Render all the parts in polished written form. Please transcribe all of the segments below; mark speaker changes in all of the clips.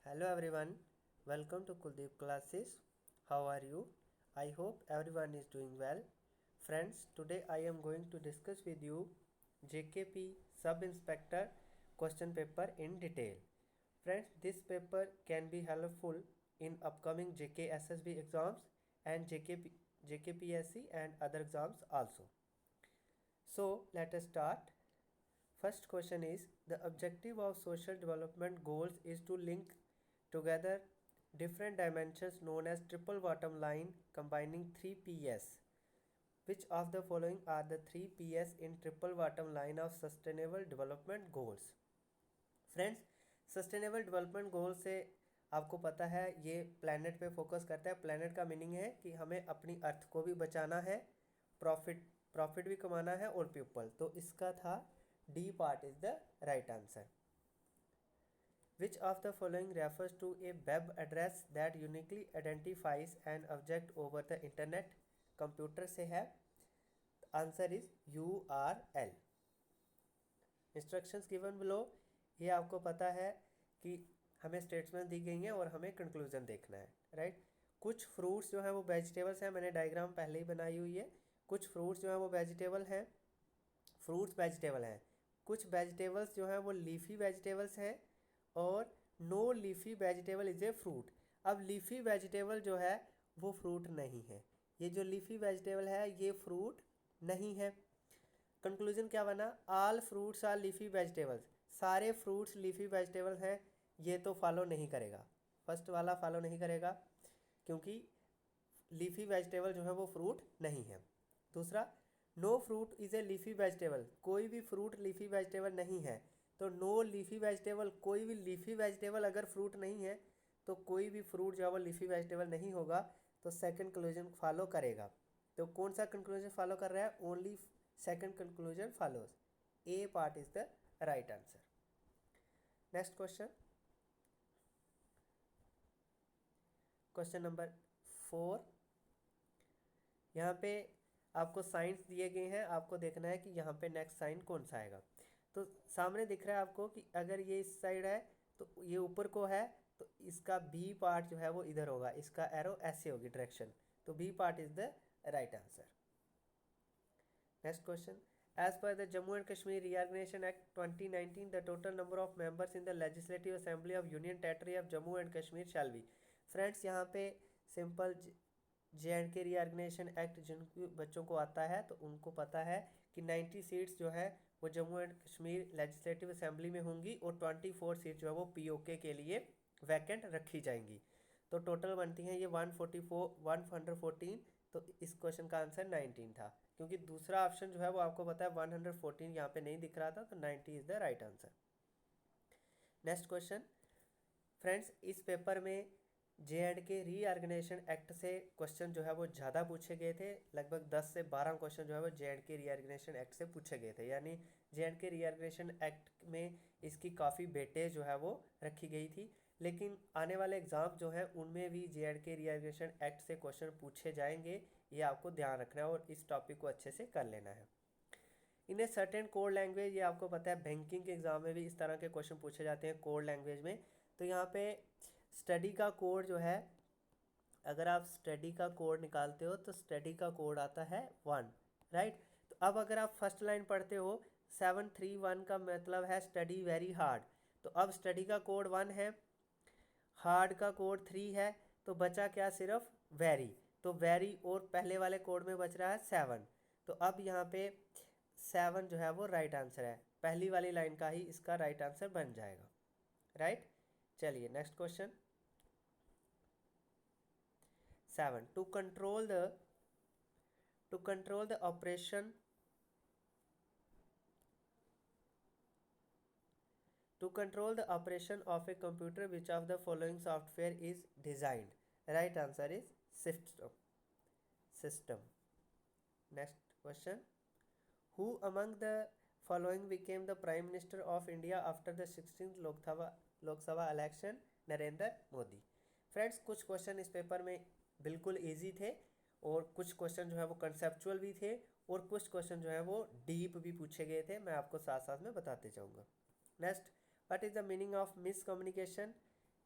Speaker 1: Hello everyone, welcome to Kuldeep classes. How are you? I hope everyone is doing well. Friends, today I am going to discuss with you JKP Sub Inspector question paper in detail. Friends, this paper can be helpful in upcoming JK SSB exams and JKPSC and other exams also. So let us start. First question is, the objective of social development goals is to link together different dimensions known as triple bottom line combining 3 PS. Which of the following are the 3 PS in triple bottom line of sustainable development goals? Friends, sustainable development goal से आपको पता है ये planet पे focus करता है। Planet का meaning है कि हमें अपनी अर्थ को भी बचाना है, प्रॉफिट भी कमाना है और पीपल। तो इसका था D part is the right answer. Which of the following refers to a web address that uniquely identifies an object over the internet? Computer से है। Answer is URL। Instructions given below. ये आपको पता है कि हमें स्टेटमेंट दी गई हैं और हमें कंक्लूजन देखना है, राइट। कुछ फ्रूट्स जो है वो वेजिटेबल्स हैं, मैंने डायग्राम पहले ही बनाई हुई है। कुछ फ्रूट्स जो है वो वेजिटेबल हैं, फ्रूट्स वेजिटेबल हैं। कुछ वेजिटेबल्स जो हैं वो लीफी वेजिटेबल्स हैं और no leafy vegetable is a fruit. अब लीफी वेजिटेबल जो है वो फ्रूट नहीं है। ये जो लीफी वेजिटेबल है ये फ्रूट नहीं है। कंक्लूजन क्या बना? All fruits are leafy vegetables. सारे फ्रूट्स लीफी वेजिटेबल हैं। ये तो फॉलो नहीं करेगा, फर्स्ट वाला फॉलो नहीं करेगा क्योंकि लीफी वेजिटेबल जो है वो फ्रूट नहीं है। दूसरा, no fruit is a leafy vegetable. कोई भी फ्रूट लीफी वेजिटेबल नहीं है। तो नो लीफी वेजिटेबल, कोई भी लीफी वेजिटेबल अगर फ्रूट नहीं है तो कोई भी फ्रूट जो है वो लीफी वेजिटेबल नहीं होगा। तो सेकंड कंक्लूजन फॉलो करेगा। तो कौन सा कंक्लूजन फॉलो कर रहा है? Only second conclusion follows. A part is the right answer. Next question, question number 4। यहाँ पे आपको साइंस दिए गए हैं, आपको देखना है कि यहाँ पे नेक्स्ट साइन कौन सा आएगा। तो सामने दिख रहा है आपको कि अगर ये इस साइड है तो ये ऊपर को है, तो इसका बी पार्ट जो है वो इधर होगा, इसका एरो ऐसे होगी डायरेक्शन। तो B part is the right answer. Next question, as per the Jammu and Kashmir reorganisation act 2019 the total number of members in the legislative assembly of union territory of Jammu and Kashmir shall be. Friends, यहाँ पे simple JNK reorganisation act जिन बच्चों को आता है तो उनको पता है कि 90 सीट्स जो है वो Jammu and Kashmir legislative assembly में होंगी और 24 सीट जो है वो POK के लिए वैकेंट रखी जाएंगी। तो टोटल बनती हैं ये 114। तो इस क्वेश्चन का आंसर 19 था, क्योंकि दूसरा ऑप्शन जो है वो आपको पता है 114 यहाँ पे नहीं दिख रहा था, तो 90 is the right answer. Next question, friends, इस पेपर में JNK रीऑर्गेनाइजेशन एक्ट से क्वेश्चन जो है वो ज़्यादा पूछे गए थे। लगभग 10 से 12 क्वेश्चन जो है वो JNK रीऑर्गेनाइजेशन एक्ट से पूछे गए थे। यानी JNK रीऑर्गेनाइजेशन एक्ट में इसकी काफ़ी वेटेज जो है वो रखी गई थी। लेकिन आने वाले एग्ज़ाम जो हैं उनमें भी JNK रीऑर्गेनाइजेशन एक्ट से क्वेश्चन पूछे जाएंगे, ये आपको ध्यान रखना है और इस टॉपिक को अच्छे से कर लेना है। इन ए सर्टेन कोड लैंग्वेज, ये आपको पता है बैंकिंग के एग्ज़ाम में भी इस तरह के क्वेश्चन पूछे जाते हैं कोड लैंग्वेज में। तो यहाँ पे स्टडी का कोड जो है, अगर आप स्टडी का कोड निकालते हो तो स्टडी का कोड आता है 1, राइट। तो अब अगर आप फर्स्ट लाइन पढ़ते हो 731 का मतलब है स्टडी वेरी हार्ड। तो अब स्टडी का कोड 1 है, हार्ड का कोड 3 है, तो बचा क्या? सिर्फ वेरी। तो वेरी और पहले वाले कोड में बच रहा है 7। तो अब यहाँ पे 7 जो है वो राइट आंसर है, पहली वाली लाइन का ही इसका राइट आंसर बन जाएगा, राइट। चलिए next question 7। To control the operation To control the operation of a computer, which of the following software is designed? Right answer is system. Next question, who among the following became the Prime Minister of India after the 16th Lok Sabha election? Narendra Modi. Friends, कुछ question इस paper में बिल्कुल easy थे और कुछ question जो है वो कंसेप्चुअल भी थे और कुछ क्वेश्चन जो है वो डीप भी पूछे गए थे। मैं आपको साथ साथ में बताते जाऊंगा। Next, what is the meaning of miscommunication?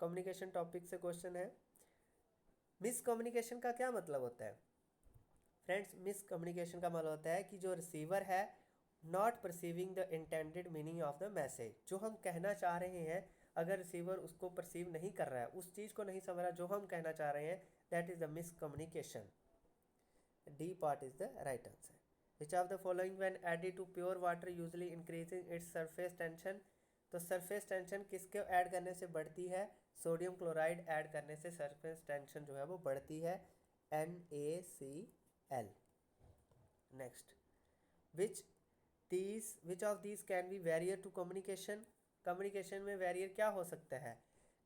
Speaker 1: Communication topic से क्वेश्चन है। मिसकम्युनिकेशन का क्या मतलब होता है फ्रेंड्स? मिसकम्युनिकेशन का मतलब होता है कि जो रिसीवर है not perceiving the intended meaning of the message. जो हम कहना चाह रहे हैं अगर रिसीवर उसको परसीव नहीं कर रहा है, उस चीज़ को नहीं समझ रहा जो हम कहना चाह रहे हैं, that is the miscommunication. D part is the right answer. Which of the following when added to pure water usually increasing its surface tension? तो सरफेस टेंशन किसके ऐड करने से बढ़ती है? सोडियम क्लोराइड ऐड करने से सरफेस टेंशन जो है वो बढ़ती है, NaCl। Next, which of these can be barrier to communication? Communication में बैरियर क्या हो सकता है?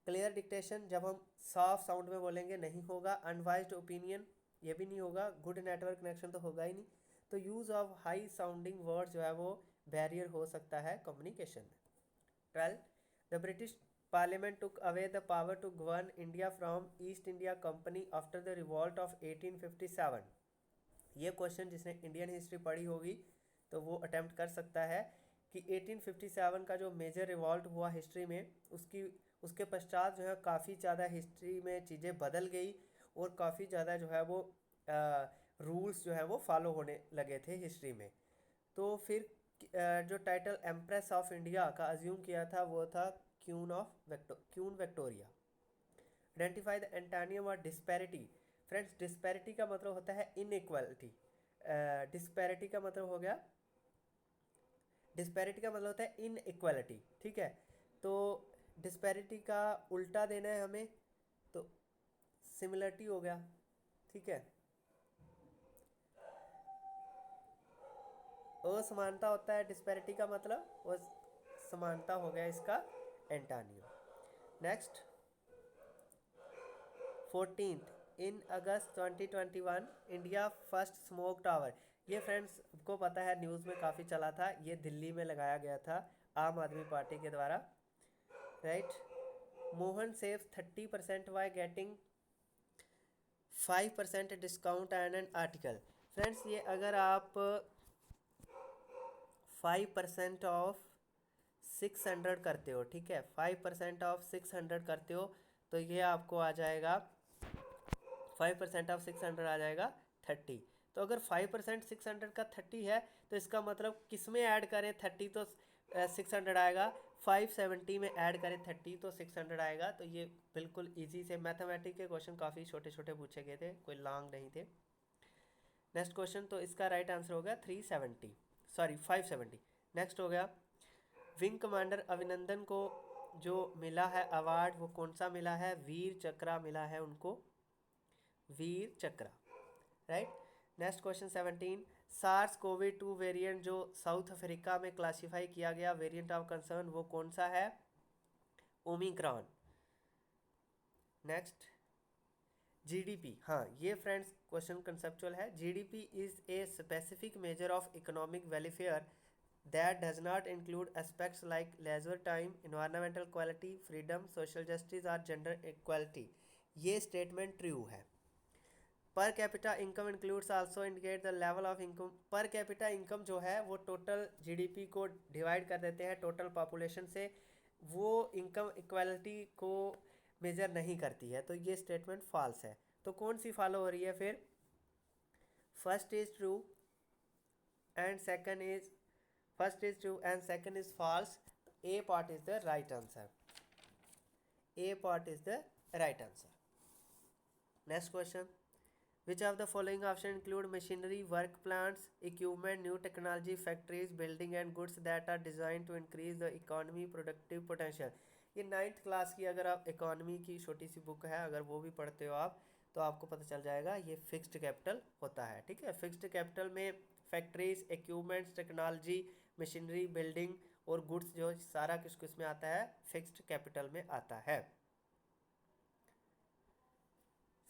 Speaker 1: क्लियर डिक्टेशन, जब हम साफ साउंड में बोलेंगे नहीं होगा। अनवाइज्ड ओपिनियन, ये भी नहीं होगा। गुड नेटवर्क कनेक्शन तो होगा ही नहीं। तो use of high sounding word जो है वो बैरियर हो सकता है कम्युनिकेशन में। 12, the British parliament took away the power to govern India from East India Company after the revolt of 1857। ये क्वेश्चन जिसने इंडियन हिस्ट्री पढ़ी होगी तो वो अटेम्प्ट कर सकता है कि 1857 का जो मेजर रिवॉल्ट हुआ हिस्ट्री में, उसके पश्चात जो है काफ़ी ज़्यादा हिस्ट्री में चीज़ें बदल गई और काफ़ी ज़्यादा जो है वो रूल्स जो है वो फॉलो होने लगे थे हिस्ट्री में। तो फिर जो टाइटल एम्प्रेस ऑफ इंडिया का अज्यूम किया था वो था queen Victoria. Identify the antonym और डिस्पैरिटी। फ्रेंड्स, डिस्पैरिटी का मतलब होता है इनइक्वालिटी। डिस्पैरिटी का मतलब हो गया, डिस्पैरिटी का मतलब होता है इनइक्वालिटी, ठीक है। तो डिस्पैरिटी का उल्टा देना है हमें, तो सिमिलरिटी हो गया, ठीक है। असमानता होता है डिस्पैरिटी का मतलब, वो समानता हो गया इसका एंटोनियम। नेक्स्ट, 14th, इन अगस्त 2021 इंडिया फर्स्ट स्मोक टावर। ये फ्रेंड्स को पता है, न्यूज़ में काफ़ी चला था, ये दिल्ली में लगाया गया था आम आदमी पार्टी के द्वारा, right. Mohan saves 30% by getting 5% discount and an article. Friends, ये अगर आप 5% ऑफ 600 करते हो, ठीक है, 5% ऑफ 600 करते हो तो ये आपको आ जाएगा 5% ऑफ 600 आ जाएगा 30। तो अगर 5% 600 का 30 है तो इसका मतलब किस में ऐड करें 30 तो 600 आएगा, 570 में ऐड करें 30 तो 600 आएगा। तो ये बिल्कुल इजी से मैथमेटिक्स के क्वेश्चन काफ़ी छोटे छोटे पूछे गए थे, कोई लॉन्ग नहीं थे। नेक्स्ट क्वेश्चन, तो इसका राइट आंसर हो गया 570। नेक्स्ट हो गया, विंग कमांडर अभिनंदन को जो मिला है अवार्ड वो कौन सा मिला है? वीर चक्रा मिला है उनको, Vir Chakra, right. Next question 17, SARS Covid 2 variant जो साउथ अफ्रीका में क्लासिफाई किया गया वेरिएंट ऑफ कंसर्न वो कौन सा है? ओमिक्रॉन। नेक्स्ट, जीडीपी, हाँ ये फ्रेंड्स क्वेश्चन कंसेप्चुअल है। GDP is a specific measure of economic welfare that does not include aspects like leisure time, environmental quality, freedom, social justice और gender equality। ये statement true है। Per capita income includes also indicate the level of income. Per capita income जो है वो total GDP को divide कर देते हैं टोटल पॉपुलेशन से, वो इनकम इक्वालिटी को मेजर नहीं करती है, तो ये स्टेटमेंट फॉल्स है। तो कौन सी फॉलो हो रही है फिर? First is true and second is first is true and second is false. A part is the right answer, A part is the right answer. Next question, which of the following option include machinery, work plants, equipment, new technology, factories, building and goods that are designed to increase the economy productive potential? ये 9th class की अगर आप economy की छोटी सी book है अगर वो भी पढ़ते हो आप तो आपको पता चल जाएगा ये फिक्स्ड कैपिटल होता है, ठीक है। फिक्स्ड कैपिटल में factories, equipments, technology, machinery, building और गुड्स जो सारा किस में आता है? फिक्स्ड कैपिटल में आता है।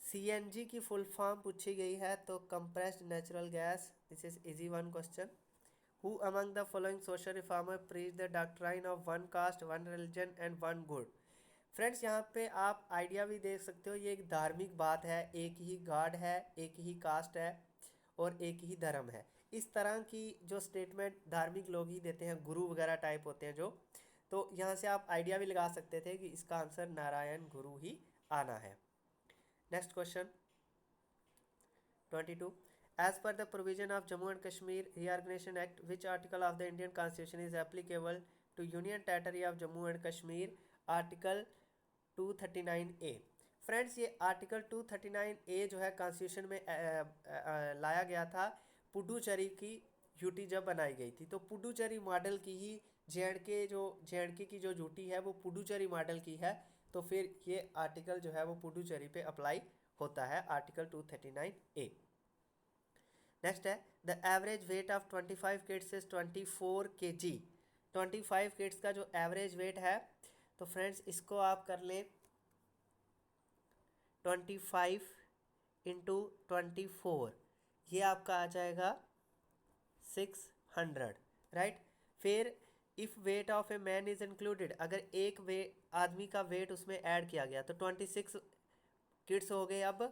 Speaker 1: सीएनजी की फुल फॉर्म पूछी गई है तो compressed natural gas. This is easy one question. Who among the following social reformer preach the doctrine of one cast, one religion and one good? Friends, यहाँ पे आप आइडिया भी देख सकते हो, ये एक धार्मिक बात है, एक ही गॉड है, एक ही कास्ट है और एक ही धर्म है। इस तरह की जो स्टेटमेंट धार्मिक लोग ही देते हैं, गुरु वगैरह टाइप होते हैं जो, तो यहाँ से आप आइडिया भी लगा सकते थे कि इसका आंसर नारायण गुरु ही आना है। Next question 22. As per the provision of Jammu and Kashmir Reorganization Act, which article of the Indian Constitution is applicable to Union Territory of Jammu and Kashmir? Article 239A. Friends ये article 239A जो है constitution में लाया गया था पुडुचेरी की UT जब बनाई गई थी। तो पुडुचेरी मॉडल की ही जे.एंड.के की जो यूटी है वो पुडुचेरी मॉडल की है। तो फिर ये आर्टिकल जो है वो पुडुचेरी पे अप्लाई होता है, आर्टिकल 239A। नेक्स्ट है the average weight of 25 kids is 24 kg। 25 kids का जो एवरेज वेट है, तो फ्रेंड्स इसको आप कर लें 25 इंटू 24, ये आपका आ जाएगा 600, राइट। फिर if weight of a man is included, अगर एक आदमी का वेट उसमें ऐड किया गया तो 26 किड्स हो गए अब,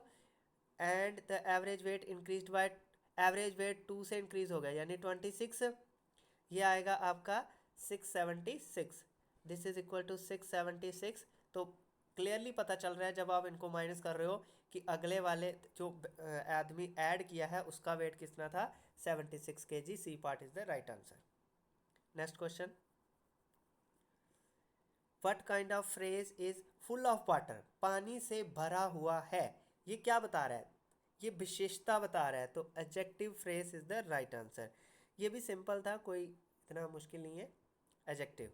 Speaker 1: and the average weight increase by, average weight 2 से इंक्रीज हो गया यानी 26, ये आएगा आपका 676। This is equal to 676। तो क्लियरली पता चल रहा है जब आप इनको माइनस कर रहे हो कि अगले वाले जो आदमी ऐड किया है उसका वेट कितना था, 76 kg। C part is the right answer. Next question, what kind of phrase is full of water, पानी से भरा हुआ है, ये क्या बता रहा है, ये विशेषता बता रहा है। तो adjective phrase is the right answer. ये भी सिंपल था, कोई इतना मुश्किल नहीं है। Adjective,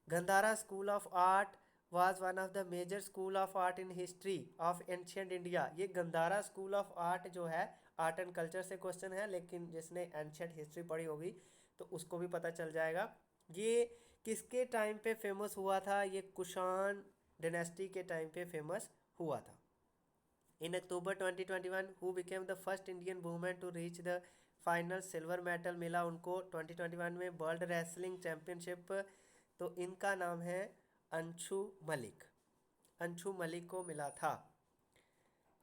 Speaker 1: Gandhara school of art was one of the major school of art in history of ancient India. ये गंधारा स्कूल ऑफ आर्ट जो है आर्ट एंड कल्चर से क्वेश्चन है, लेकिन जिसने एंशियंट हिस्ट्री पढ़ी होगी तो उसको भी पता चल जाएगा। ये किसके टाइम पे फेमस हुआ था, ये कुषाण डायनेस्टी के टाइम पे फेमस हुआ था। In October 2021, who became the first Indian woman to reach the final silver medal, मिला उनको 2021 में वर्ल्ड रेसलिंग चैम्पियनशिप। तो इनका नाम है अंशु मलिक, अंशु मलिक को मिला था।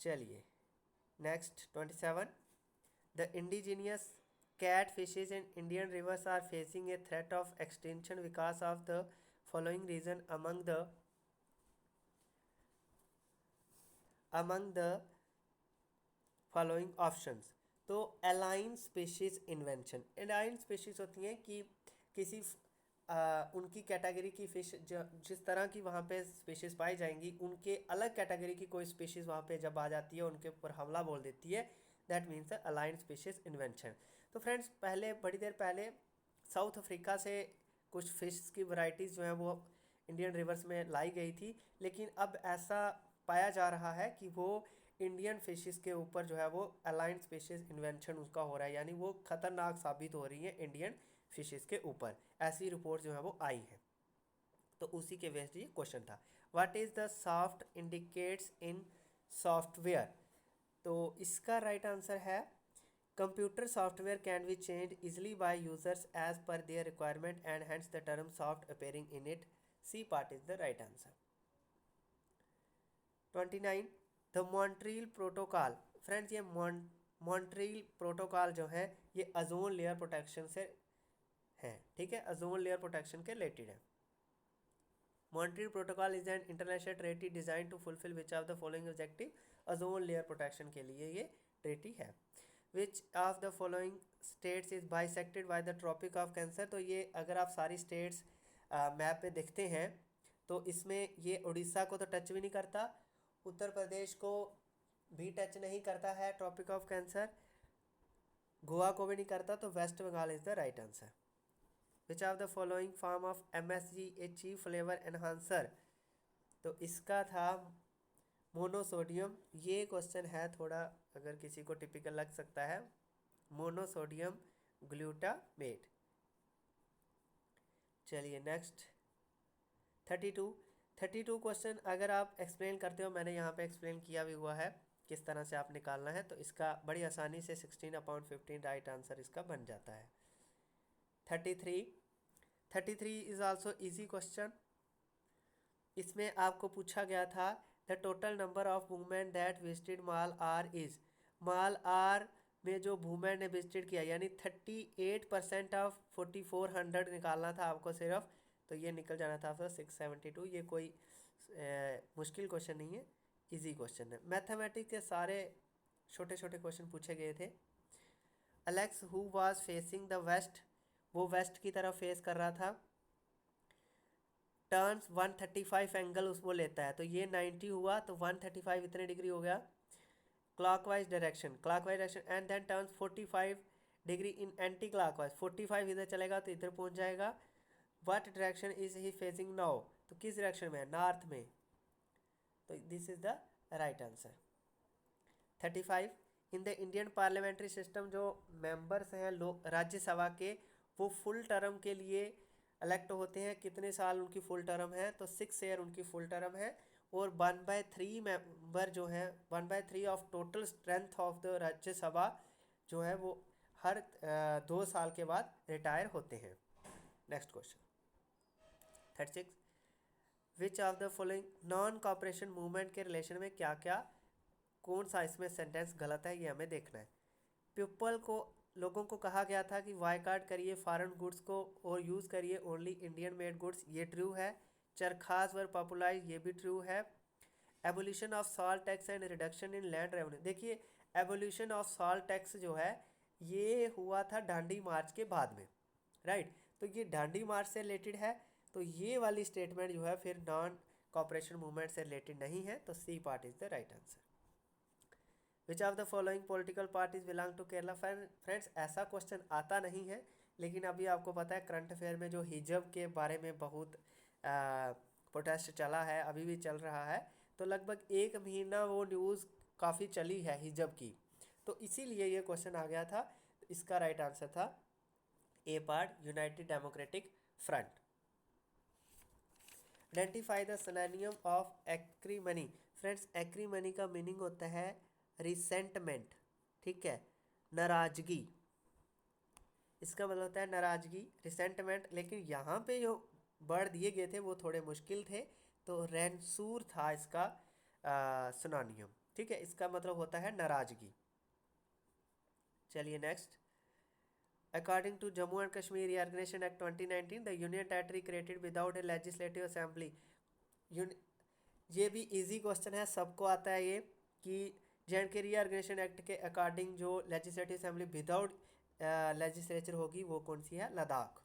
Speaker 1: चलिए next 27, the indigenous cat fishes in Indian rivers are facing a threat of extension because of the following reason among the following options। तो alien species invention, alien species होती हैं कि किसी उनकी कैटेगरी की फिश जिस तरह की वहाँ पे स्पीशीज पाई जाएंगी, उनके अलग कैटेगरी की कोई स्पीशीज वहाँ पे जब आ जाती है उनके ऊपर हमला बोल देती है, that means align species invention. तो फ्रेंड्स पहले बड़ी देर पहले साउथ अफ्रीका से कुछ फिश की वैरायटीज़ जो हैं वो इंडियन रिवर्स में लाई गई थी, लेकिन अब ऐसा पाया जा रहा है कि वो इंडियन फिशेस के ऊपर जो है वो अलाइन स्पीशीज इन्वेंशन उसका हो रहा है, यानी वो खतरनाक साबित हो रही है इंडियन फिशेस के ऊपर। ऐसी रिपोर्ट जो है वो आई है, तो उसी के बेस्ड ये क्वेश्चन था। What is the soft indicates in software. तो इसका राइट आंसर है computer software can be change easily by users as per their requirement and hence the term soft appearing in it. C part is the right answer. 29, the Montreal protocol. Friends ये Montreal protocol जो है ये ozone layer protection से है, ठीक है, ozone layer protection के related है। Montreal protocol is an international treaty design to fulfil which of the following objective, ozone layer protection के लिए ये ट्रेटी है। Which of the following states is bisected by the Tropic of Cancer. तो ये अगर आप सारी स्टेट्स मैप पे देखते हैं तो इसमें ये उड़ीसा को तो टच भी नहीं करता, उत्तर प्रदेश को भी टच नहीं करता है ट्रॉपिक ऑफ कैंसर, गोवा को भी नहीं करता, तो West Bengal is the right answer. Which of the following form of MSG a chief flavour enhancer. तो इसका था मोनोसोडियम। ये क्वेश्चन है थोड़ा अगर किसी को टिपिकल लग सकता है, मोनोसोडियम ग्लूटामेट। चलिए नेक्स्ट 32 क्वेश्चन अगर आप एक्सप्लेन करते हो, मैंने यहाँ पे एक्सप्लेन किया भी हुआ है किस तरह से आप निकालना है, तो इसका बड़ी आसानी से 16/15 राइट आंसर इसका बन जाता है। 33 इज आल्सो इजी क्वेश्चन। इसमें आपको पूछा गया था the total number of women that visited mall R is. Mall R में जो वुमेन ने विजिटेड किया यानी 38% ऑफ 4400 निकालना था आपको सिर्फ। तो ये निकल जाना था आपका 672। ये कोई मुश्किल क्वेश्चन नहीं है, इजी क्वेश्चन है। मैथमेटिक्स के सारे छोटे छोटे क्वेश्चन पूछे गए थे। Alex who was facing the west, वो वेस्ट की तरफ फेस कर रहा था। टर्न्स 135 एंगल उसको लेता है, तो ये 90 हुआ तो 135 इतने डिग्री हो गया clockwise direction, and then turns 45 degree in anti clockwise, 45 इधर चलेगा तो इधर पहुंच जाएगा। What direction is he facing now, तो किस डायरेक्शन में है, नॉर्थ में, तो this is the right answer. 35 in the Indian parliamentary system, जो मेंबर्स हैं लोग राज्यसभा के, वो फुल टर्म के लिए इलेक्ट होते हैं। कितने साल उनकी फुल टर्म है, तो 6 ईयर उनकी फुल टर्म है। और 1/3 मेंबर जो है, 1/3 of total strength of the Rajya Sabha जो है वो हर 2 साल के बाद रिटायर होते हैं। Next question 36, which of the following non cooperation movement के रिलेशन में क्या क्या, कौन सा इसमें सेंटेंस गलत है, ये हमें देखना है। पीपल को, लोगों को कहा गया था कि बायकॉट करिए फॉरेन गुड्स को और यूज़ करिए ओनली इंडियन मेड गुड्स, ये ट्रू है। चरखास वर पॉपुलाइज, ये भी ट्रू है। Abolition of salt tax and reduction in land revenue, देखिए एबोल्यूशन ऑफ सॉल्ट टैक्स जो है ये हुआ था डांडी मार्च के बाद में, राइट। तो ये डांडी मार्च से रिलेटेड है, तो ये वाली स्टेटमेंट जो है फिर नॉन कॉपरेशन मूवमेंट से रिलेटेड नहीं है, तो C part is the right answer. Which of the following political parties belong to Kerala, friends ऐसा क्वेश्चन आता नहीं है, लेकिन अभी आपको पता है करंट अफेयर में जो हिजब के बारे में बहुत प्रोटेस्ट चला है, अभी भी चल रहा है, तो लगभग 1 महीना वो न्यूज़ काफ़ी चली है हिजब की, तो इसीलिए ये क्वेश्चन आ गया था। इसका राइट आंसर था A part, United Democratic Front. Identify the synonym of acrimony, friends acrimony का मीनिंग होता है रिसेंटमेंट, ठीक है, नाराजगी, इसका मतलब होता है नाराजगी, रिसेंटमेंट। लेकिन यहाँ पे जो वर्ड दिए गए थे वो थोड़े मुश्किल थे, तो रेंसूर था इसका सिनोनिम, ठीक है, इसका मतलब होता है नाराजगी। चलिए नेक्स्ट, according to Jammu and Kashmir reorganisation act 2019 the union territory created without a legislative assembly, ये भी इजी क्वेश्चन है, सबको आता है ये, कि जे.एंड.के रीऑर्गेनाइजेशन एक्ट के अकॉर्डिंग जो लेजिस्लेटिव असेंबली विदाउट लेजिस्लेचर होगी वो कौन सी है, Ladakh.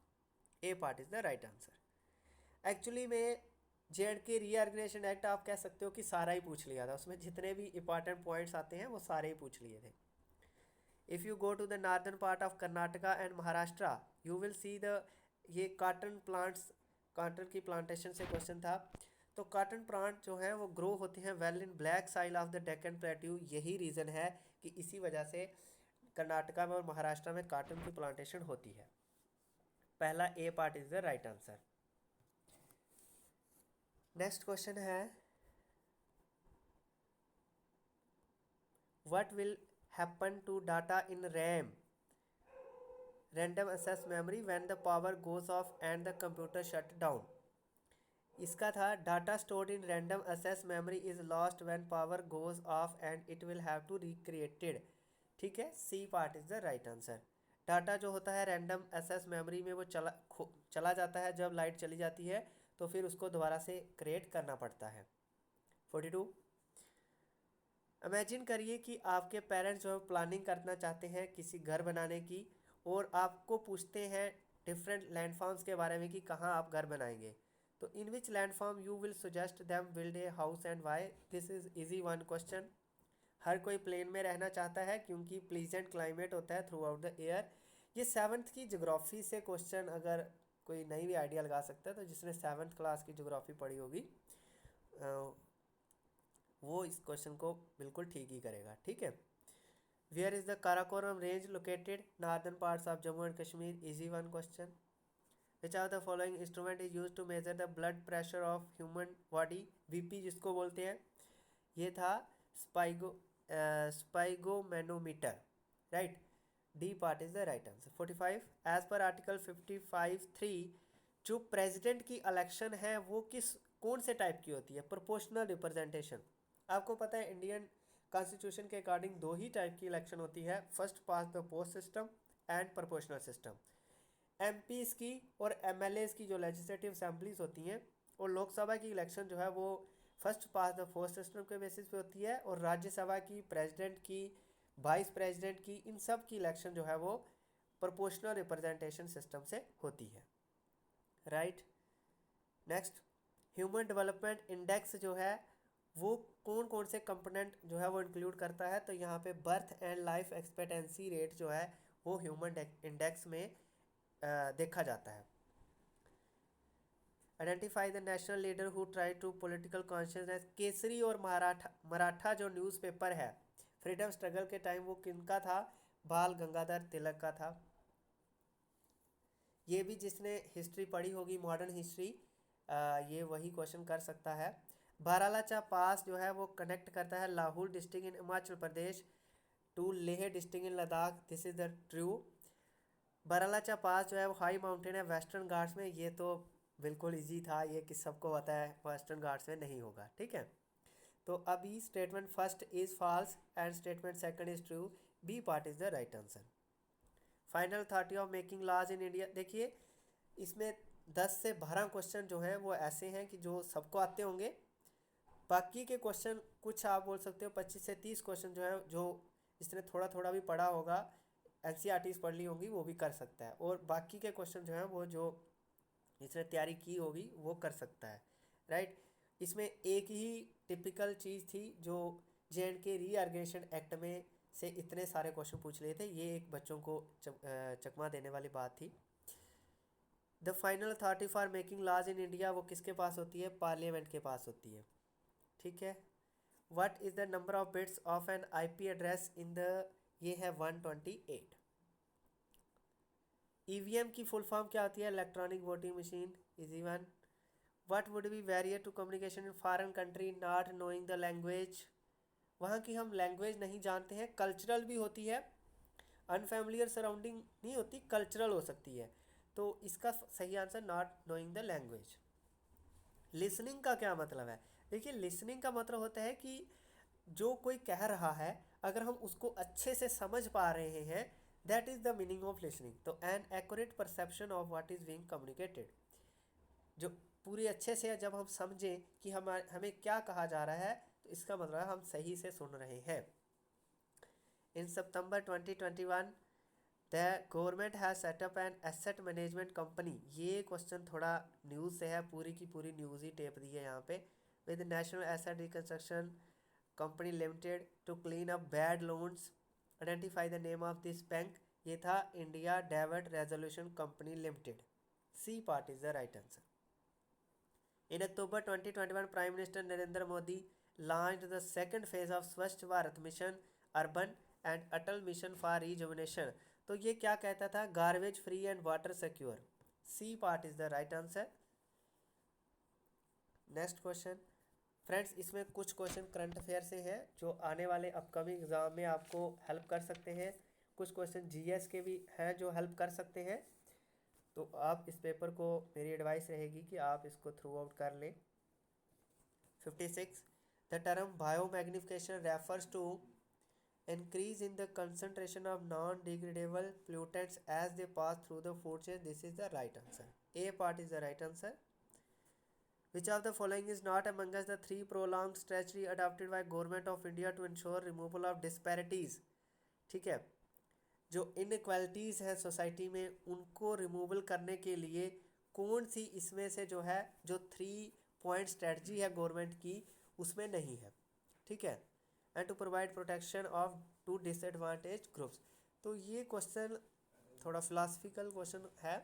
Speaker 1: A part is the right answer. Actually में जे.एंड.के रीऑर्गेनाइजेशन एक्ट आप कह सकते हो कि सारा ही पूछ लिया था, उसमें जितने भी इंपॉर्टेंट पॉइंट्स आते हैं वो सारे ही पूछ लिए थे। If you go to the northern part of Karnataka and Maharashtra you will see the, ये कॉटन प्लांट्स, कॉटन की प्लांटेशन से क्वेश्चन था, तो कॉटन प्लांट जो है वो ग्रो होते हैं well in black soil of the Deccan plateau, यही रीज़न है कि इसी वजह से कर्नाटका में और महाराष्ट्र में कॉटन की प्लांटेशन होती है। पहला A part is the right answer. Next question है, what will happen to data in RAM, random access memory when the power goes off and the computer shut down. इसका था data stored in random access memory is lost when power goes off and it will have to recreated, ठीक है, C part is the right answer. Data जो होता है random access memory में वो चला जाता है जब लाइट चली जाती है, तो फिर उसको दोबारा से क्रिएट करना पड़ता है। 42, इमेजिन करिए कि आपके पेरेंट्स जो है प्लानिंग करना चाहते हैं किसी घर बनाने की, और आपको पूछते हैं डिफरेंट लैंडफॉर्म्स के बारे में कि कहाँ आप घर बनाएंगे, तो in which landform you will suggest them build a house and why. This is easy one question. हर कोई प्लेन में रहना चाहता है क्योंकि प्लीजेंट क्लाइमेट होता है थ्रू आउट द एयर। ये 7th की ज्योग्राफी से क्वेश्चन, अगर कोई नई भी आइडिया लगा सकता है तो जिसने 7th क्लास की ज्योग्राफी पढ़ी होगी वो इस क्वेश्चन को बिल्कुल ठीक ही करेगा, ठीक है। Where is the Karakoram range located, northern parts of Jammu and Kashmir, easy one question. Which of the following instrument is use to measure the blood pressure of human body, BP जिसको बोलते हैं, ये था sphygmomanometer, right, D part is the right answer. 45, as per article 55(3) जो president की election है वो कौन से टाइप की होती है, प्रोपोर्शनल रिप्रेजेंटेशन। आपको पता है इंडियन कॉन्स्टिट्यूशन के अकॉर्डिंग 2 ही टाइप की इलेक्शन होती है, first past the post system and proportional system. MPs की और एमएलएज की जो लेजिस्लेटिव असेंबलीज होती हैं, और लोकसभा की इलेक्शन जो है वो first pass the fourth system के बेसिस पे होती है, और राज्यसभा की, प्रेसिडेंट की, वाइस प्रेसिडेंट की, इन सब की इलेक्शन जो है वो प्रोपोर्शनल रिप्रेजेंटेशन सिस्टम से होती है। Right. Next, human development index जो है वो कौन कौन से कंपोनेंट जो है वो इंक्लूड करता है, तो यहाँ पे birth and life expectancy rate जो है वो ह्यूमन इंडेक्स में देखा जाता है। Identify the national leader who try to political consciousness. Kesari और मराठा जो न्यूज़पेपर है फ्रीडम स्ट्रगल के टाइम, वो किनका था? बाल गंगाधर तिलक का था। ये भी जिसने हिस्ट्री पढ़ी होगी, मॉडर्न हिस्ट्री, ये वही क्वेश्चन कर सकता है। बारालाचा पास जो है वो कनेक्ट करता है Lahaul district in Himachal Pradesh to Leh district in Ladakh, this is the true. Baralacha pass जो है वो हाई माउंटेन है वेस्टर्न घाट्स में, ये तो बिल्कुल इजी था, ये कि सबको पता है वेस्टर्न घाट्स में नहीं होगा। ठीक है, तो अभी statement first is false and statement second is true, B part is the right answer. Final authority of making laws in India, देखिए इसमें 10 से 12 क्वेश्चन जो हैं वो ऐसे हैं कि जो सबको आते होंगे। बाकी के क्वेश्चन कुछ आप बोल सकते हो 25 से 30 क्वेश्चन जो है, जो जिसने थोड़ा थोड़ा भी पढ़ा होगा, एनसीईआरटीज़ पढ़ ली होंगी, वो भी कर सकता है, और बाकी के क्वेश्चन जो हैं वो जो जिसने तैयारी की होगी वो कर सकता है। राइट। इसमें एक ही टिपिकल चीज़ थी जो JNK रीऑर्गेनाइजेशन एक्ट में से इतने सारे क्वेश्चन पूछ लिए थे, ये एक बच्चों को चकमा देने वाली बात थी। The final authority for making laws in India वो किसके पास होती है? पार्लियामेंट के पास होती है। ठीक है। What is the number of bits of an IP address in the, ये है 128। EVM की फुल फॉर्म क्या होती है? Electronic voting machine, easy one. What would be barrier to communication in foreign country not knowing the language? वहाँ की हम language नहीं जानते हैं। कल्चरल भी होती है, अनफेमिलियर सराउंडिंग नहीं होती, कल्चरल हो सकती है, तो इसका सही answer not knowing the language. Listening का क्या मतलब है? देखिए लिसनिंग का मतलब होता है कि जो कोई कह रहा है अगर हम उसको अच्छे से समझ पा रहे हैं, that is the meaning of listening. तो an accurate perception of what is being communicated, जो पूरी अच्छे से जब हम समझें कि हमें क्या कहा जा रहा है, तो इसका मतलब है हम सही से सुन रहे हैं। इन सितंबर 2021 the government has setup an asset management company, ये क्वेश्चन थोड़ा न्यूज़ से है, पूरी की पूरी न्यूज़ ही टेप दी है यहाँ पे। With National Asset Reconstruction Company Limited to clean up bad loans, identify the name of this bank, ये था इंडिया डेब्ट Resolution Company Limited, C part is the right answer. In October 2021 prime minister Narendra Modi launched the second phase of Swachh Bharat Mission urban and Atal Mission for Rejuvenation, तो ये क्या कहता था? Garbage free and water secure, C part is the right answer. Next question friends, इसमें कुछ question current affair से हैं जो आने वाले अपकमिंग एग्जाम में आपको हेल्प कर सकते हैं, कुछ क्वेश्चन GS के भी हैं जो हेल्प कर सकते हैं, तो आप इस पेपर को, मेरी एडवाइस रहेगी कि आप इसको थ्रू आउट कर लें। 56, the term biomagnification refers to increase in the concentration of non-degradable pollutants as they pass through the food chain, this is the right answer, A part is the right answer. Which of the following is not among us the 3 prolonged strategy adopted by government of India to ensure removal of disparities? ठीक है, जो inequalities हैं society में उनको removal करने के लिए कौन सी इसमें से जो है, जो 3 पॉइंट स्ट्रेटजी है गवर्नमेंट की, उसमें नहीं है। ठीक है, and to provide protection of to disadvantage groups, तो ये क्वेश्चन थोड़ा फिलासफिकल क्वेश्चन है।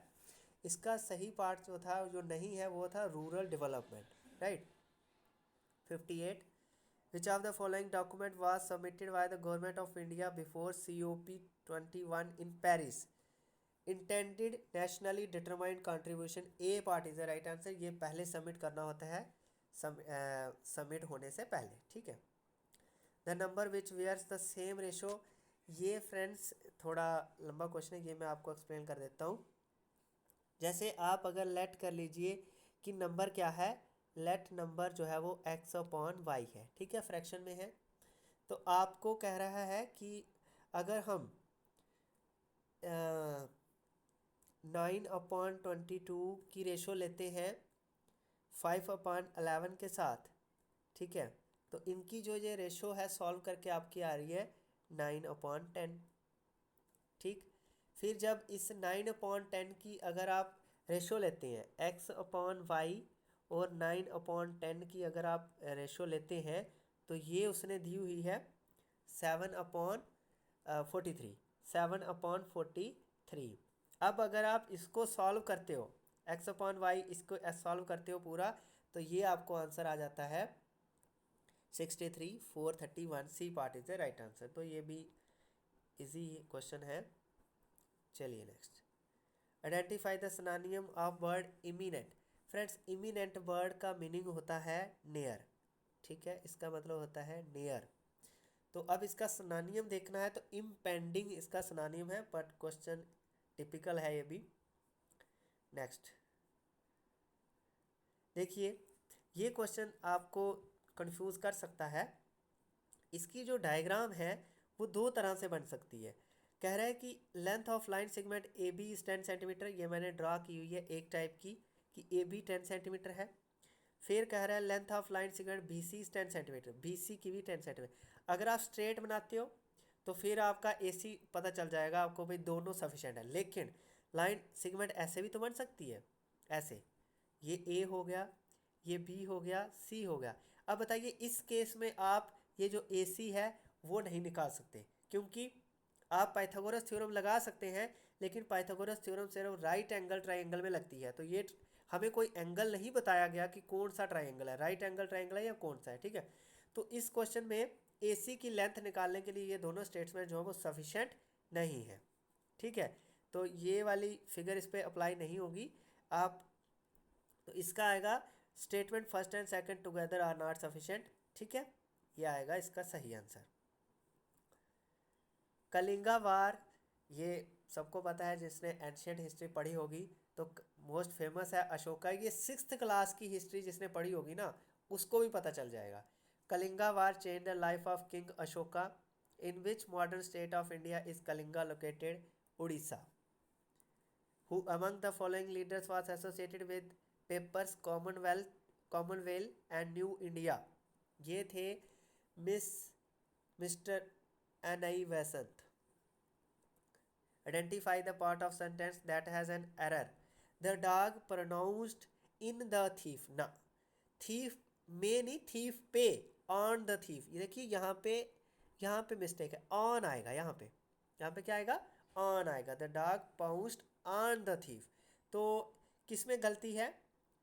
Speaker 1: इसका सही पार्ट जो था, जो नहीं है, वो था rural development. Right. 58, which of the following document was submitted by the government of India before COP21 in Paris, intended nationally determined contribution, A part is the right answer, ये पहले सबमिट करना होता है सबमिट होने से पहले। ठीक है। The number which wears the same ratio, ये फ्रेंड्स थोड़ा लंबा क्वेश्चन है, ये मैं आपको एक्सप्लेन कर देता हूँ। जैसे आप अगर लेट कर लीजिए कि नंबर क्या है, लेट नंबर जो है वो x/y है, ठीक है, फ्रैक्शन में है, तो आपको कह रहा है कि अगर हम 9/22 की रेशो लेते हैं 5/11 के साथ, ठीक है, तो इनकी जो ये रेशो है सॉल्व करके आपकी आ रही है 9/10, ठीक। फिर जब इस 9/10 की अगर आप रेशो लेते हैं x/y और 9/10 की अगर आप रेशो लेते हैं तो ये उसने दी हुई है 7/43, 7/43। अब अगर आप इसको सॉल्व करते हो x/y, इसको सॉल्व करते हो पूरा, तो ये आपको आंसर आ जाता है 63,431। C part is the right answer. तो ये भी इजी क्वेश्चन है। चलिए next, identify the synonym of word imminent. Friends, imminent word का मीनिंग होता है नियर, ठीक है, इसका मतलब होता है नियर। तो अब इसका सिनोनिम देखना है तो इम्पेंडिंग इसका सिनोनिम है, बट क्वेश्चन टिपिकल है ये भी। नेक्स्ट देखिए, ये क्वेश्चन आपको कंफ्यूज कर सकता है। इसकी जो डायग्राम है वो दो तरह से बन सकती है। कह रहा है कि length of line segment A B is 10 centimetre, ये मैंने ड्रा की हुई है एक टाइप की कि ए बी 10 सेंटीमीटर है। फिर कह रहा है length of line segment B C is 10 centimetre, B C की भी 10 सेंटीमीटर। अगर आप स्ट्रेट बनाते हो तो फिर आपका ए सी पता चल जाएगा आपको, भाई दोनों सफिशेंट है। लेकिन लाइन सेगमेंट ऐसे भी तो बन सकती है, ऐसे, ये ए हो गया, ये बी हो गया, सी हो गया। अब बताइए इस केस में आप ये जो ए सी है वो नहीं निकाल सकते, क्योंकि आप पाइथागोरस थ्योरम लगा सकते हैं, लेकिन पाइथागोरस थ्योरम सिर्फ राइट एंगल ट्राइंगल में लगती है। तो ये हमें कोई एंगल नहीं बताया गया कि कौन सा ट्राइंगल है, राइट एंगल ट्राइंगल है या कौन सा है, ठीक है। तो इस क्वेश्चन में ए सी की लेंथ निकालने के लिए ये दोनों स्टेटमेंट जो है वो सफिशेंट नहीं है, ठीक है। तो ये वाली फिगर इस पर अप्लाई नहीं होगी। आप, तो इसका आएगा statement first and second together are not sufficient, ठीक है, ये आएगा इसका सही आंसर। कलिंगा वार, ये सबको पता है जिसने एंशियंट हिस्ट्री पढ़ी होगी, तो मोस्ट फेमस है अशोका। ये 6th क्लास की हिस्ट्री जिसने पढ़ी होगी ना उसको भी पता चल जाएगा। Kalinga war change the life of king Ashoka. In which modern state of India is Kalinga located? Orissa. Who among the following leaders was associated with papers commonwealth and new India? ये थे मिस्टर एन आई वैसंत। Identify the part of sentence that has an error. The dog pronounced in the thief, ना, thief में नहीं, thief पे, on the thief. ये देखिए यहाँ पे मिस्टेक है, ऑन आएगा यहाँ पे क्या आएगा? ऑन आएगा। The dog pounced on the thief. तो किस में गलती है?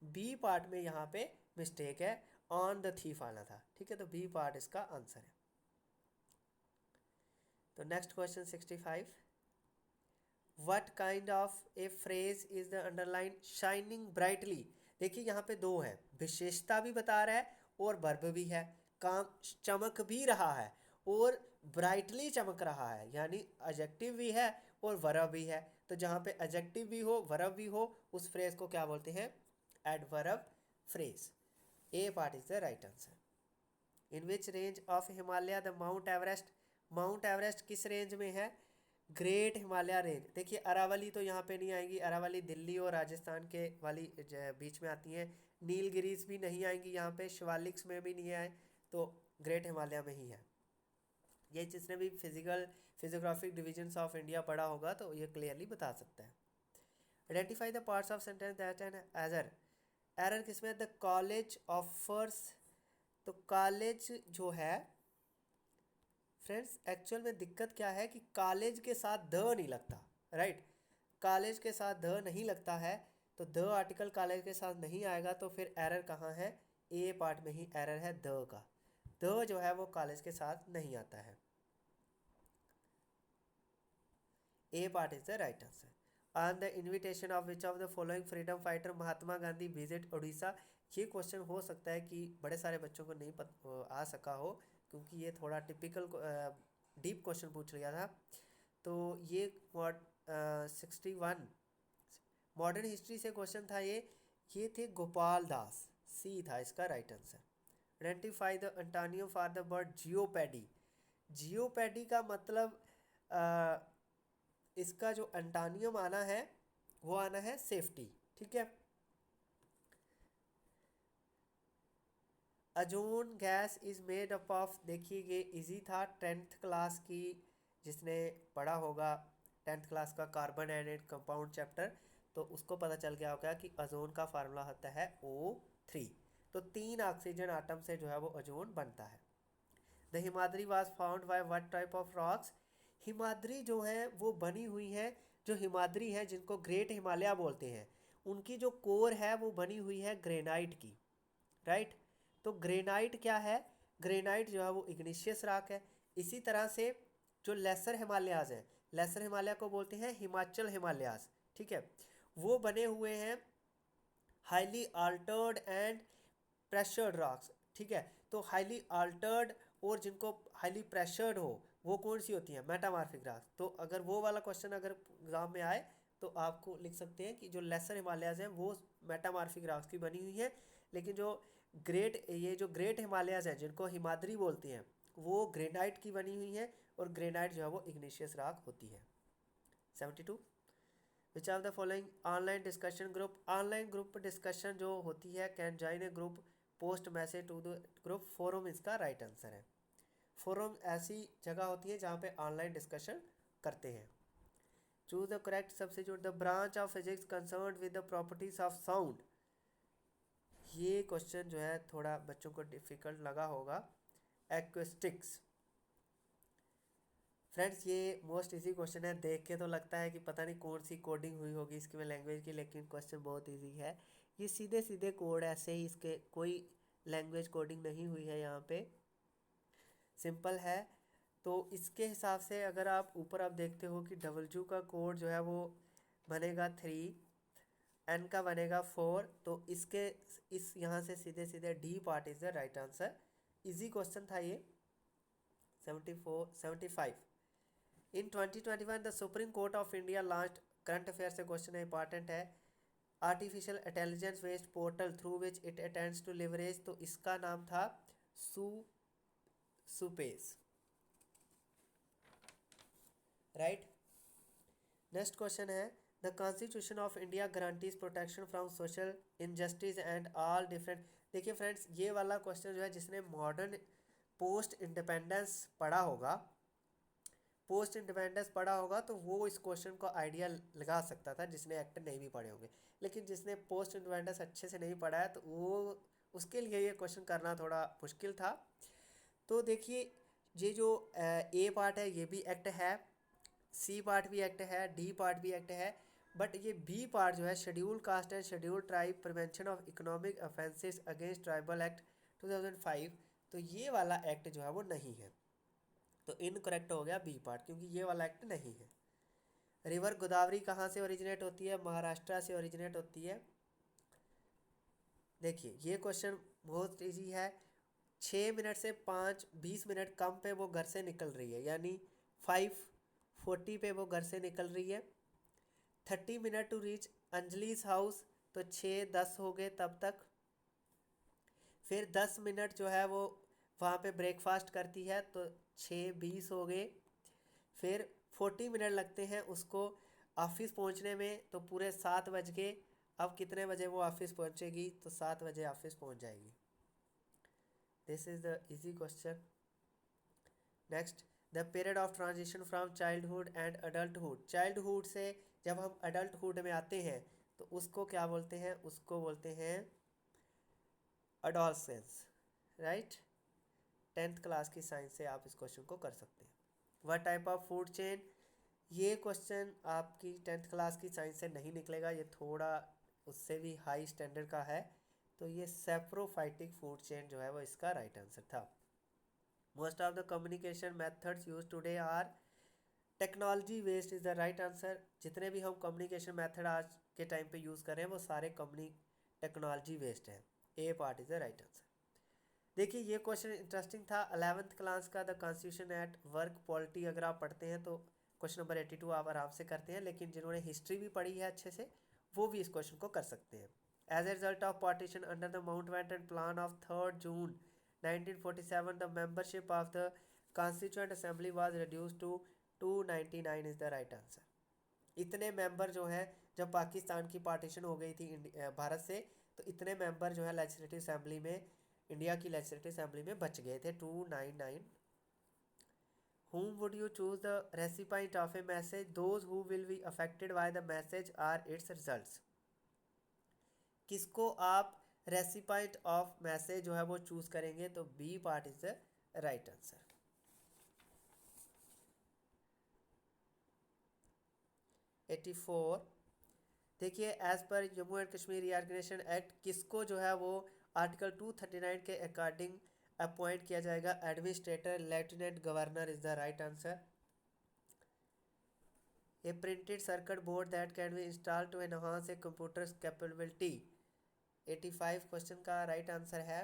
Speaker 1: बी पार्ट में यहाँ पे मिस्टेक है, ऑन द थीफ आना था, ठीक है। तो बी पार्ट इसका आंसर है। तो next question 65, what kind of A phrase is the underline shining brightly? देखिए यहाँ पे दो है, विशेषता भी बता रहा है और वर्ब भी है, काम चमक भी रहा है और ब्राइटली चमक रहा है, यानी एडजेक्टिव भी है और वर्ब भी है। तो जहाँ पे एडजेक्टिव भी हो वर्ब भी हो उस फ्रेज को क्या बोलते हैं? Adverb phrase. A part is the right answer. In which range of Himalaya the mount Everest? Mount Everest किस रेंज में है? Great Himalaya range. देखिए अरावली तो यहाँ पे नहीं आएंगी, अरावली दिल्ली और राजस्थान के वाली बीच में आती हैं। नीलगिरीज भी नहीं आएंगी यहाँ पे, शिवालिक्स में भी नहीं आए, तो ग्रेट हिमालय में ही है। ये जिसने भी फिजियोग्राफिक डिविजन्स ऑफ इंडिया पढ़ा होगा तो ये क्लियरली बता सकता है। Identify the parts of sentence that an error. Error किसमें? The college offers. तो कॉलेज जो है फ्रेंड्स, एक्चुअल में दिक्कत क्या है कि कॉलेज के साथ द नहीं लगता, राइट। कॉलेज के साथ द नहीं लगता है, तो द आर्टिकल कॉलेज के साथ नहीं आएगा, तो फिर एरर कहाँ है? ए पार्ट में ही एरर है द का। द जो है वो कॉलेज के साथ नहीं आता है। A part is the right answer. On the invitation of which of the following freedom fighter Mahatma Gandhi visit Orissa? ये क्वेश्चन हो सकता है कि बड़े सारे बच्चों को नहीं आ सका हो, क्योंकि ये थोड़ा टिपिकल डीप क्वेश्चन पूछ लिया था। तो ये 61 मॉडर्न हिस्ट्री से क्वेश्चन था ये थे गोपाल दास। सी था इसका right answer. Identify the antonym for the word jeopardy. Jeopardy का मतलब इसका जो एंटोनियम आना है वो आना है सेफ्टी। ठीक है। Ozone gas is made up of, देखिए ये इजी था, 10th क्लास की जिसने पढ़ा होगा 10th क्लास का कार्बन एंड कंपाउंड चैप्टर, तो उसको पता चल गया होगा कि अजोन का फार्मूला होता है O3। तो 3 ऑक्सीजन आटम से जो है वो अजोन बनता है। The Himadri was found by what type of rocks, Himadri जो है वो बनी हुई है, जो हिमाद्री है जिनको ग्रेट हिमालय बोलते हैं, उनकी जो कोर है वो बनी हुई है ग्रेनाइट की। राइट। तो ग्रेनाइट क्या है, ग्रेनाइट जो है वो इग्निशियस रॉक है। इसी तरह से जो लेसर हिमालयाज हैं, लेसर हिमालय को बोलते हैं हिमाचल हिमालयाज। ठीक है। वो बने हुए हैं highly altered and pressured rocks. ठीक है। तो हाईली आल्टर्ड और जिनको हाईली प्रेशर्ड हो वो कौन सी होती है, मेटामॉर्फिक रॉक्स। तो अगर वो वाला क्वेश्चन अगर एग्जाम में आए तो आपको लिख सकते हैं कि जो लेसर हिमालयाज हैं वो मेटामॉर्फिक रॉक्स की बनी हुई है, लेकिन जो ग्रेट हिमालयाज हैं जिनको हिमाद्री बोलते हैं वो ग्रेनाइट की बनी हुई है, और ग्रेनाइट जो है वो इग्निशियस रॉक होती है। 72। Which of the following online discussion group, online group discussion जो होती है can join a group post message to the group, forum इसका राइट आंसर है। फोरम ऐसी जगह होती है जहाँ पे ऑनलाइन डिस्कशन करते हैं। Choose the correct substitute, the branch of physics concern with the properties of sound, ये क्वेश्चन जो है थोड़ा बच्चों को डिफिकल्ट लगा होगा। एक्वेस्टिक्स, फ्रेंड्स ये मोस्ट इजी क्वेश्चन है, देख के तो लगता है कि पता नहीं कौन सी कोडिंग हुई होगी इसकी में लैंग्वेज की, लेकिन क्वेश्चन बहुत इजी है। ये सीधे सीधे कोड ऐसे ही, इसके कोई लैंग्वेज कोडिंग नहीं हुई है यहाँ पे, सिंपल है। तो इसके हिसाब से अगर आप ऊपर आप देखते हो कि डब्ल्यू का कोड जो है वो बनेगा 3, एन का बनेगा 4, तो इसके इस यहाँ से सीधे सीधे D part is the right answer. Easy question था ये। 75। In 2021 the Supreme Court of India launched, current affair से क्वेश्चन है, इंपॉर्टेंट है, artificial intelligence based portal through which it attempts to leverage, तो इसका नाम था सुपेस। राइट। नेक्स्ट क्वेश्चन है, the constitution of India guarantees protection from social injustice and all different. देखिए friends ये वाला क्वेश्चन जो है जिसने मॉडर्न पोस्ट इंडिपेंडेंस पढ़ा होगा, पोस्ट इंडिपेंडेंस पढ़ा होगा तो वो इस क्वेश्चन को आइडिया लगा सकता था, जिसने एक्ट नहीं भी पढ़े होंगे। लेकिन जिसने पोस्ट इंडिपेंडेंस अच्छे से नहीं पढ़ा है तो वो उसके लिए ये क्वेश्चन करना थोड़ा मुश्किल था। तो देखिए ये जो ए पार्ट है ये भी एक्ट है, सी पार्ट भी एक्ट है, डी पार्ट भी एक्ट है, बट ये बी पार्ट जो है schedule caste and schedule tribe prevention of economic offences against tribal act 2005, तो ये वाला एक्ट जो है वो नहीं है। तो इनकरेक्ट हो गया बी पार्ट, क्योंकि ये वाला एक्ट नहीं है। रिवर गोदावरी कहाँ से ओरिजिनेट होती है, महाराष्ट्र से ओरिजिनेट होती है। देखिए ये क्वेश्चन बहुत इजी है, 6 मिनट से 20 मिनट कम पे वो घर से निकल रही है, यानी 5:40 पे वो घर से निकल रही है। 30 minute to reach Anjali's house, तो 6:10 हो गए तब तक। फिर 10 मिनट जो है वो वहाँ पे ब्रेकफास्ट करती है, तो 6:20 हो गए। फिर 40 मिनट लगते हैं उसको ऑफिस पहुँचने में, तो पूरे 7 बज गए। अब कितने बजे वो ऑफिस पहुँचेगी, तो 7 बजे ऑफिस पहुँच जाएगी। This is the easy question. Next, the period of transition from childhood and adulthood, childhood से जब हम अडल्टहुड में आते हैं तो उसको क्या बोलते हैं, उसको बोलते हैं अडोलसेंस। राइट। 10th क्लास की साइंस से आप इस क्वेश्चन को कर सकते हैं। What type of food chain, ये क्वेश्चन आपकी 10th क्लास की साइंस से नहीं निकलेगा, ये थोड़ा उससे भी हाई स्टैंडर्ड का है। तो ये सेप्रोफाइटिक फूड चेन जो है वो इसका राइट आंसर था। Most of the communication methods use today are technology based is the right answer. जितने भी हम कम्युनिकेशन मेथड आज के टाइम पे यूज़ कर रहे हैं वो सारे टेक्नोलॉजी बेस्ड हैं। A part is the right answer. देखिए ये क्वेश्चन इंटरेस्टिंग था, 11th क्लास का, the constitution at work polity अगर आप पढ़ते हैं तो क्वेश्चन नंबर 82 आप आराम से करते हैं, लेकिन जिन्होंने हिस्ट्री भी पढ़ी है अच्छे से वो भी इस क्वेश्चन को कर सकते हैं। As a result of partition under the Mountbatten plan of 3 June 1947 the membership of the constituent assembly was reduce to 299 is the right answer. इतने मेंबर जो हैं जब पाकिस्तान की पार्टीशन हो गई थी भारत से, तो इतने मेंबर जो है लेजिस्लेटिव असेंबली में, इंडिया की लेजिस्लेटिव असेंबली में बच गए थे, 299। Whom would you choose the recipient of a message? Those who will be affected by the message or its results. किसको आप रेसिपाइट ऑफ मैसेज जो है वो चूज करेंगे? तो B part is the right answer. 84 देखिए, as per Jammu and Kashmir reorganisation act किसको जो है वो आर्टिकल 239 के अकॉर्डिंग अपॉइंट किया जाएगा? Administrator, lieutenant governor is the right answer. A printed circuit board that can be install to enhance a computer's capability. 85 question का right answer है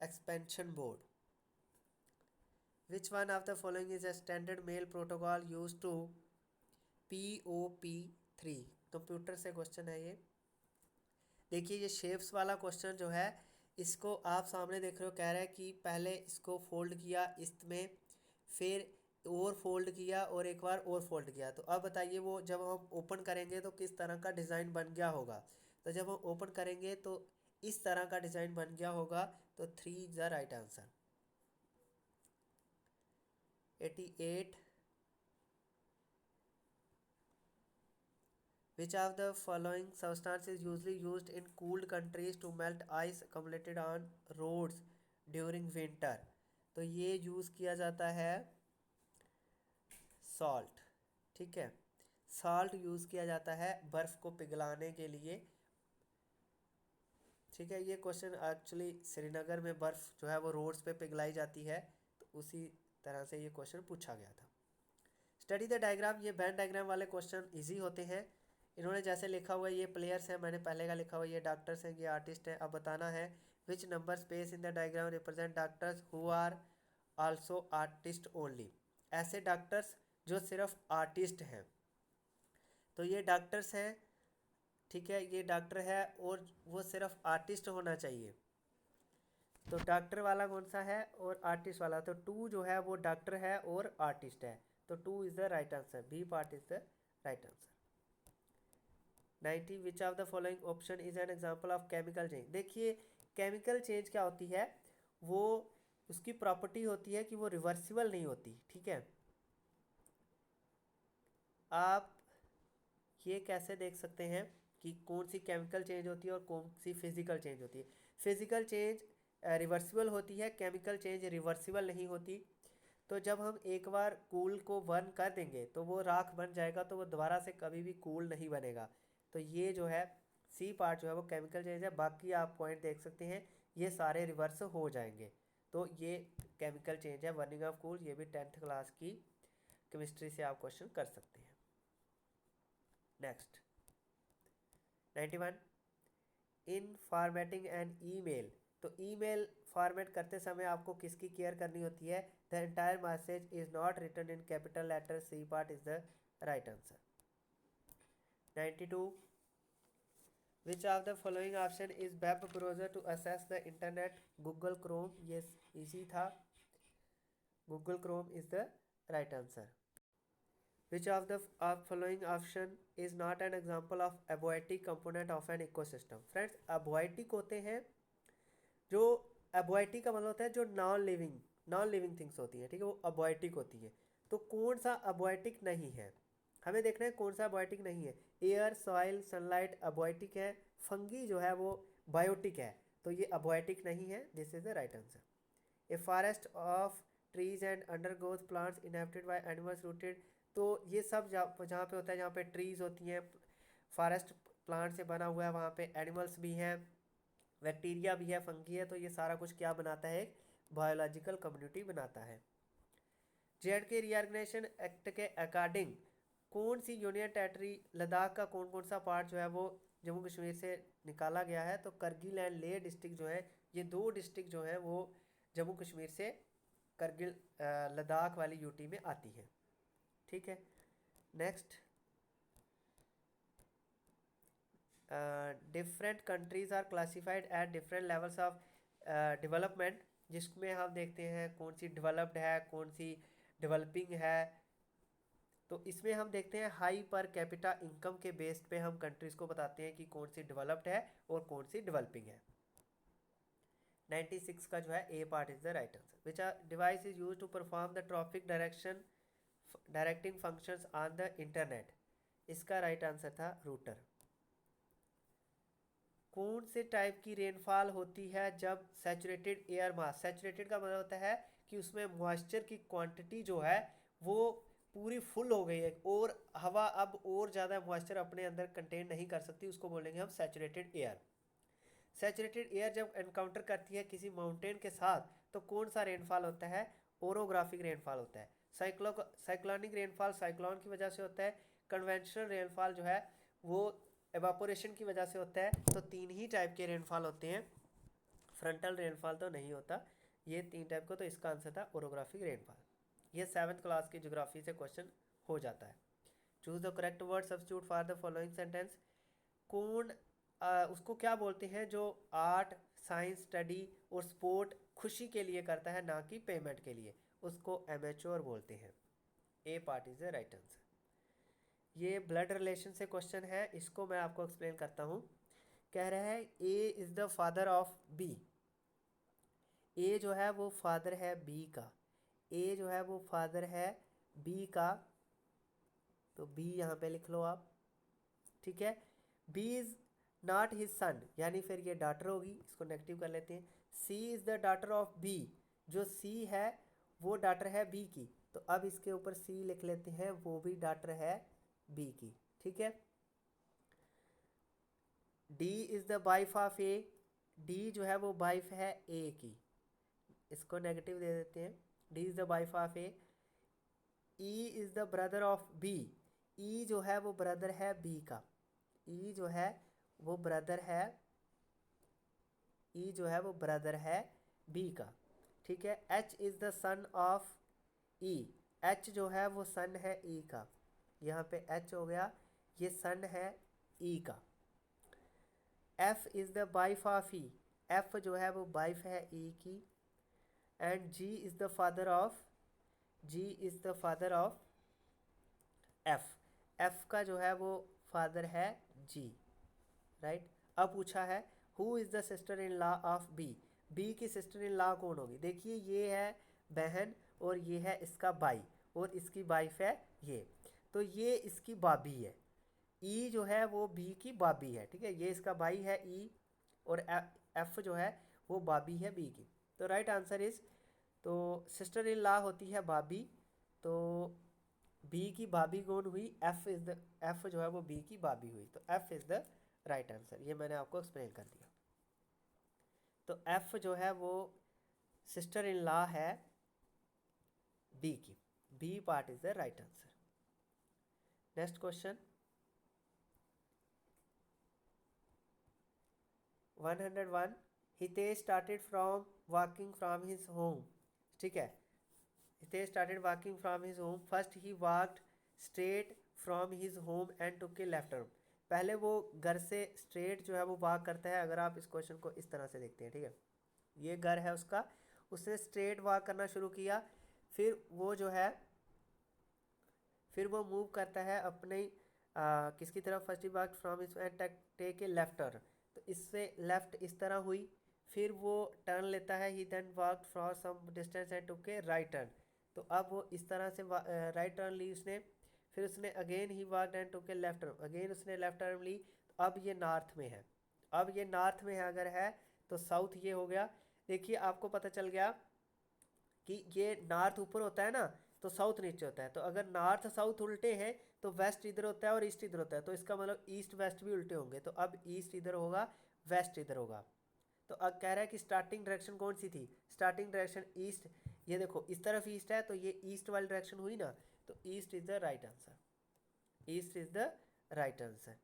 Speaker 1: expansion board. Which one of the following is a standard mail protocol use to POP3? Computer से question है ये। देखिए, ये shapes वाला question जो है, इसको आप सामने देख रहे हो, कह रहा है कि पहले इसको फोल्ड किया इसमें, फिर और फोल्ड किया और एक बार और फोल्ड किया। तो अब बताइए वो जब हम ओपन करेंगे तो किस तरह का डिज़ाइन बन गया होगा? तो जब हम ओपन करेंगे तो इस तरह का डिज़ाइन बन गया होगा। तो 3 is the right answer. 88 Which of the following substance is usually used in cooled countries to melt ice accumulated on roads during winter? तो ये यूज़ किया जाता है सॉल्ट। ठीक है, सॉल्ट यूज़ किया जाता है बर्फ़ को पिघलाने के लिए। ठीक है, ये क्वेश्चन एक्चुअली श्रीनगर में बर्फ़ जो है वो रोड्स पे पिघलाई जाती है, तो उसी तरह से ये क्वेश्चन पूछा गया था। स्टडी द डायग्राम, ये बैन डायग्राम वाले क्वेश्चन इजी होते हैं। इन्होंने जैसे लिखा हुआ है, ये प्लेयर्स हैं, मैंने पहले का लिखा हुआ है, ये डॉक्टर्स हैं, ये आर्टिस्ट हैं। अब बताना है which number space in the diagram represent doctors who are also artist only. ऐसे डॉक्टर्स जो सिर्फ आर्टिस्ट हैं, तो ये डॉक्टर्स हैं। ठीक है, ये डॉक्टर है और वो सिर्फ आर्टिस्ट होना चाहिए। तो डॉक्टर वाला कौन सा है और आर्टिस्ट वाला? तो 2 जो है वो डॉक्टर है और आर्टिस्ट है, तो 2 is the right answer. B part is the right answer. 90 which of the following option is an example of chemical change. देखिए, केमिकल चेंज क्या होती है? वो उसकी प्रॉपर्टी होती है कि वो रिवर्सिबल नहीं होती। ठीक है, आप ये कैसे देख सकते हैं कि कौन सी केमिकल चेंज होती है और कौन सी फिजिकल चेंज होती है? फिजिकल चेंज रिवर्सिबल होती है, केमिकल चेंज रिवर्सिबल नहीं होती। तो जब हम एक बार कूल को बर्न कर देंगे तो वो राख बन जाएगा, तो वो दोबारा से कभी भी कूल नहीं बनेगा। तो ये जो है सी पार्ट जो है वो केमिकल चेंज है। बाकी आप पॉइंट देख सकते हैं, ये सारे रिवर्स हो जाएंगे। तो ये केमिकल चेंज है, बर्निंग ऑफ कूल। ये भी 10th क्लास की केमिस्ट्री से आप क्वेश्चन कर सकते हैं। Next 91 in formatting an email. तो ईमेल फॉर्मेट करते समय आपको किसकी केयर करनी होती है? The entire message is not written in capital letter. C part is the right answer. 92 which of the following option is web browser to access the internet? Google Chrome. ये easy था, Google Chrome is the right answer. Which of the following option is not an example of abiotic component of an ecosystem? Friends, abiotic होते हैं जो, abiotic का मतलब होता है जो नॉन लिविंग थिंग्स होती हैं। ठीक है, वो abiotic होती है। तो कौन सा abiotic नहीं है? हमें देखना है कौन सा abiotic नहीं है। एयर, सॉइल, सनलाइट abiotic है। फंगी जो है वो बायोटिक है, तो ये abiotic नहीं है। This is the right answer. A forest of trees and undergrowth plants inhabited by animals rooted. तो ये सब जहाँ पे होता है, जहाँ पे ट्रीज होती हैं, फॉरेस्ट प्लांट से बना हुआ है, वहाँ पे एनिमल्स भी हैं, बैक्टीरिया भी है, फंगी है। तो ये सारा कुछ क्या बनाता है? एक बायोलॉजिकल कम्युनिटी बनाता है। JNK रीऑर्गेनाइजेशन एक्ट के अकॉर्डिंग कौन सी यूनियन टेरिटरी, लद्दाख का कौन कौन सा पार्ट जो है वो जम्मू कश्मीर से निकाला गया है? तो करगिल एंड लेह डिस्ट्रिक्ट जो है, ये 2 डिस्ट्रिक्ट जो है वो जम्मू कश्मीर से करगिल लद्दाख वाली यूटी में आती है। ठीक है, next different countries are classified at different levels of development, जिसमें हम देखते हैं कौन सी डेवलप्ड है, कौन सी डेवलपिंग है। तो इसमें हम देखते हैं हाई पर कैपिटा इनकम के बेस्ड पे हम कंट्रीज को बताते हैं कि कौन सी डेवलप्ड है और कौन सी डेवलपिंग है। 96 का जो है A part is the right answer. Which device is use to perform the traffic directing functions on the internet. इसका राइट आंसर था रूटर। कौन से टाइप की रेनफॉल होती है जब सैचुरेटेड एयर मास, सैचुरेटेड का मतलब होता है कि उसमें मॉइस्चर की क्वांटिटी जो है वो पूरी फुल हो गई है और हवा अब और ज़्यादा मॉइस्चर अपने अंदर कंटेन नहीं कर सकती, उसको बोलेंगे हम सैचुरेटेड एयर। सैचुरेटेड एयर जब एनकाउंटर करती है किसी माउंटेन के साथ तो कौन सा रेनफॉल होता है? ओरोग्राफिक रेनफॉल होता है। साइक्लोनिक रेनफॉल साइक्लोन की वजह से होता है। कन्वेंशनल रेनफॉल जो है वो एवापोरेशन की वजह से होता है। तो तीन ही टाइप के रेनफॉल होते हैं, फ्रंटल रेनफॉल तो नहीं होता। ये तीन टाइप को, तो इसका आंसर था ओरोग्राफिक रेनफॉल। ये 7th क्लास की ज्योग्राफी से क्वेश्चन हो जाता है। Choose the correct word substitute for the following sentence. कौन उसको क्या बोलते हैं जो आर्ट, साइंस, स्टडी और स्पोर्ट खुशी के लिए करता है, ना कि पेमेंट के लिए? उसको एमेच्योर बोलते हैं। A part is the right answer. ये ब्लड रिलेशन से क्वेश्चन है, इसको मैं आपको एक्सप्लेन करता हूँ। कह रहा है A is the father of B. A जो है वो फादर है बी का। ए जो है वो फादर है बी का, तो बी यहाँ पे लिख लो आप, ठीक है। B is not his son, यानी फिर ये डॉटर होगी, इसको नेगेटिव कर लेते हैं। C is the daughter of B, जो सी है वो डॉटर है बी की, तो अब इसके ऊपर सी लिख लेते हैं, वो भी डॉटर है बी की, ठीक है। D is the wife of A, D जो है वो वाइफ है ए की, इसको नेगेटिव दे देते हैं। D is the wife of A. E is the brother of B, E जो है वो ब्रदर है बी का, ई जो है वो ब्रदर है, ई जो है वो ब्रदर है बी का, ठीक है। H is the son of E, H जो है वो सन है ई का, यहाँ पे एच हो गया, ये सन है ई का। F is the wife of E, F जो है वो वाइफ है ई की। And G is the father of, G is the father of F, F का जो है वो फादर है जी, राइट। अब पूछा है who is the sister in law of B, B की सिस्टर इन लॉ कौन होगी? देखिए ये है बहन और ये है इसका भाई और इसकी वाइफ है ये, तो ये इसकी भाभी है। ई जो है वो बी की भाभी है, ठीक है, ये इसका भाई है ई, और एफ जो है वो भाभी है बी की। तो राइट आंसर इज, तो सिस्टर इन लॉ होती है भाभी, तो बी की भाभी कौन हुई? एफ इज द, एफ जो है वो बी की भाभी हुई, तो F is the right answer. ये मैंने आपको एक्सप्लेन कर दिया। तो एफ जो है वो सिस्टर इन लॉ है बी की, B part is the right answer. Next question 101। Hitesh started from walking from his home, ठीक है। Hitesh started walking from his home, first he walked straight from his home and took a left turn. पहले वो घर से straight जो है वो walk करता है, अगर आप इस क्वेश्चन को इस तरह से देखते हैं, ठीक है, ये घर है उसका, उसने स्ट्रेट वॉक करना शुरू किया, फिर वो जो है फिर वो मूव करता है अपने किसकी तरफ? First he walk from his and take a left turn, तो इससे लेफ्ट इस तरह हुई, फिर वो टर्न लेता है, he then walk for some distance and took a right turn, तो अब वो इस तरह से राइट टर्न ली उसने, फिर उसने again he walk and took a left turn, again उसने लेफ्ट टर्न ली, तो अब ये नॉर्थ में है, अब ये नॉर्थ में है, अगर है तो साउथ ये हो गया। देखिए आपको पता चल गया कि ये नॉर्थ ऊपर होता है ना, तो साउथ नीचे होता है, तो अगर नॉर्थ साउथ उल्टे हैं तो वेस्ट इधर होता है और ईस्ट इधर होता है, तो इसका मतलब ईस्ट वेस्ट भी उल्टे होंगे, तो अब ईस्ट इधर होगा, वेस्ट इधर होगा। तो अब कह रहा है कि स्टार्टिंग डायरेक्शन कौन सी थी? स्टार्टिंग डायरेक्शन ईस्ट, ये देखो इस तरफ ईस्ट है, तो ये ईस्ट वाली डायरेक्शन हुई ना, तो east is the right answer, east is the right answer.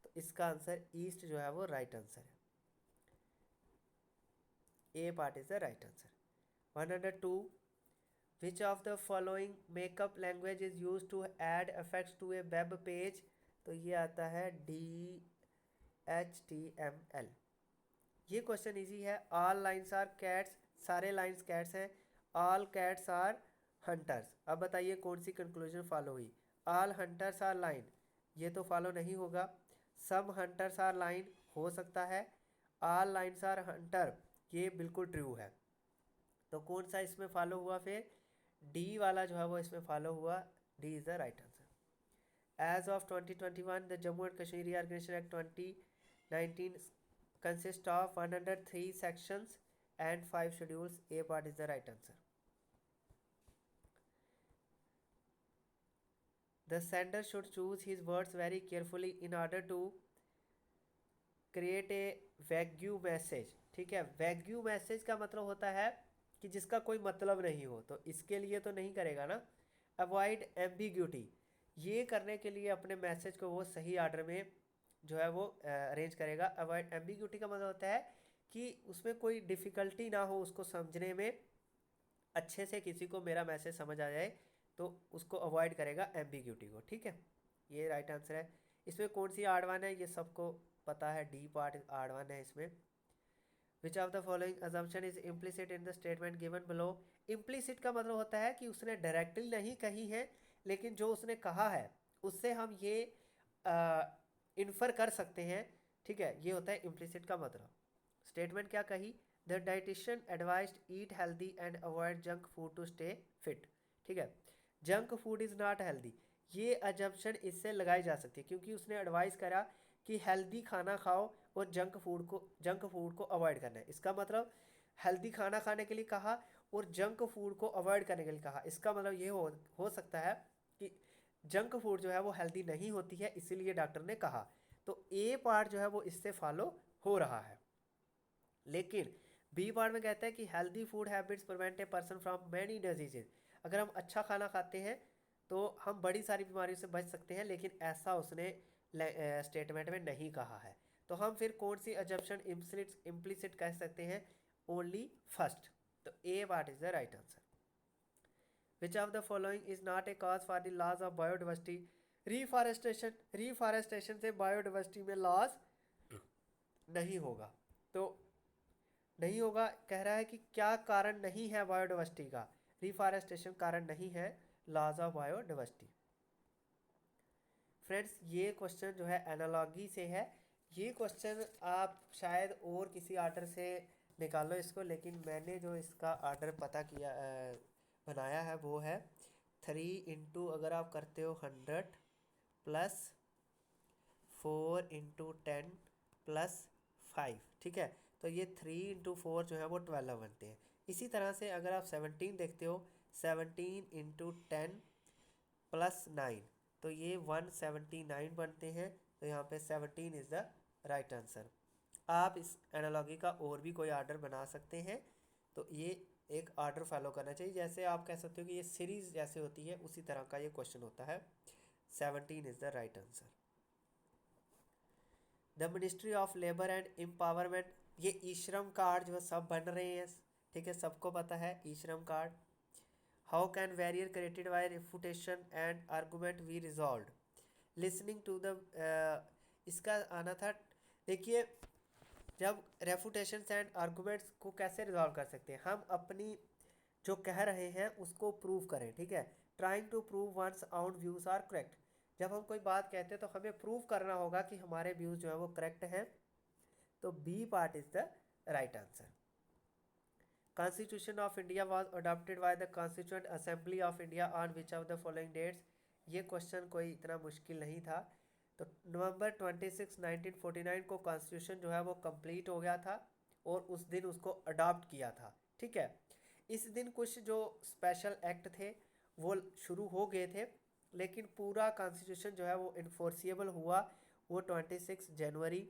Speaker 1: तो इसका आंसर ईस्ट जो है वो राइट आंसर है, A part is the right answer. 102। Which of the following makeup language is used to add effects to a web page? तो ये आता है HTML। ये क्वेश्चन इजी है। ऑल लाइन्स आर कैट्स, सारे लाइन्स कैट्स हैं। All cats are hunters. अब बताइए कौन सी कंक्लूजन फॉलो हुई? ऑल हंटर्स आर लाइन, ये तो फॉलो नहीं होगा। सम हंटर्स आर लाइन हो सकता है। ऑल लाइन्स आर हंटर, ये बिल्कुल ट्रू है। तो कौन सा इसमें फॉलो हुआ फिर? डी वाला जो है वो इसमें फॉलो हुआ। D is the right answer. As of 2021, the Jammu and Kashmir Reorganization Act 2019 consists of 103 sections and 5 schedules. A part is the right answer. The sender should choose his words very carefully in order to create a vague message. ठीक है, vague message का मतलब होता है कि जिसका कोई मतलब नहीं हो, तो इसके लिए तो नहीं करेगा ना। Avoid ambiguity, ये करने के लिए अपने मैसेज को वो सही आर्डर में जो है वो अरेंज करेगा। अवॉइड एम्बिग्यूटी का मतलब होता है कि उसमें कोई डिफ़िकल्टी ना हो उसको समझने में, अच्छे से किसी को मेरा मैसेज समझ आ जाए, तो उसको अवॉइड करेगा एम्बिग्यूटी को। ठीक है, ये राइट आंसर है। इसमें कौन सी आर्ड वन है ये सबको पता है, डी पार्ट आर्ड वन है इसमें। विच of the following assumption is implicit in the statement given below. Implicit का मतलब होता है कि उसने डायरेक्टली नहीं कही है, लेकिन जो उसने कहा है उससे हम ये इन्फर कर सकते हैं। ठीक है, ये होता है इम्प्लिसिट का मतलब। स्टेटमेंट क्या कही? The dietitian advised eat healthy and avoid junk food to stay fit. ठीक है, junk food is not healthy, ये अजम्पशन इससे लगाई जा सकती है क्योंकि उसने एडवाइस करा कि हेल्दी खाना खाओ और जंक फूड को अवॉइड करना है। इसका मतलब हेल्दी खाना खाने के लिए कहा और जंक फूड को अवॉइड करने के लिए कहा। इसका मतलब ये हो सकता है कि जंक फूड जो है वो हेल्दी नहीं होती है, इसीलिए डॉक्टर ने कहा। तो ए पार्ट जो है वो इससे फॉलो हो रहा है। लेकिन बी पार्ट में कहता है कि healthy food habits prevent a person from many diseases. अगर हम अच्छा खाना खाते हैं तो हम बड़ी सारी बीमारियों से बच सकते हैं, लेकिन ऐसा उसने स्टेटमेंट में नहीं कहा है। तो हम फिर कौन सी अजम्पशन इम्प्लिसिट कह सकते हैं? Only first. तो A part is the right answer. Which of the following is not a cause for the loss of biodiversity. Reforestation से बायोडाइवर्सिटी में लॉस नहीं होगा। तो नहीं होगा कह रहा है कि क्या कारण नहीं है बायोडाइवर्सिटी का? रिफॉरेस्टेशन कारण नहीं है लॉस ऑफ बायोडाइवर्सिटी। फ्रेंड्स, ये क्वेश्चन जो है एनालॉजी से है। ये क्वेश्चन आप शायद और किसी आर्डर से निकालो इसको, लेकिन मैंने जो इसका आर्डर पता किया बनाया है वो है 3 अगर आप करते हो 100 प्लस 4 × 10 प्लस 5। ठीक है, तो ये 3 × 4 जो है वो 12 बनते हैं। इसी तरह से अगर आप 17 देखते हो, 17 × 10 प्लस 9, तो ये 179 बनते हैं। तो यहाँ पे 17 इज़ द राइट आंसर। आप इस एनालॉजी का और भी कोई आर्डर बना सकते हैं। तो ये एक आर्डर फॉलो करना चाहिए, जैसे आप कह सकते हो कि ये सीरीज जैसे होती है उसी तरह का ये क्वेश्चन होता है। 17 is the right answer. The ministry of labour and empowerment, ये ई श्रम कार्ड जो सब बन रहे हैं। ठीक है, सबको पता है E Shram card. How can barrier created by refutation and argument we resolve. Listening to the, इसका आना था, देखिए जब रेफुटेशन एंड आर्गूमेंट्स को कैसे रिजॉल्व कर सकते हैं, हम अपनी जो कह रहे हैं उसको प्रूव करें। ठीक है, trying to prove one's out views are correct. जब हम कोई बात कहते हैं तो हमें प्रूव करना होगा कि हमारे व्यूज़ जो है वो करेक्ट हैं। तो B part is the right answer. Constitution of India was adopted by the constituent assembly of India on which of the following dates. ये क्वेश्चन कोई इतना मुश्किल नहीं था। तो नवंबर 26, 1949 को कॉन्स्टिट्यूशन जो है वो कंप्लीट हो गया था और उस दिन उसको अडॉप्ट किया था। ठीक है, इस दिन कुछ जो स्पेशल एक्ट थे वो शुरू हो गए थे, लेकिन पूरा कॉन्स्टिट्यूशन जो है वो इन्फोर्सिएबल हुआ वो 26 जनवरी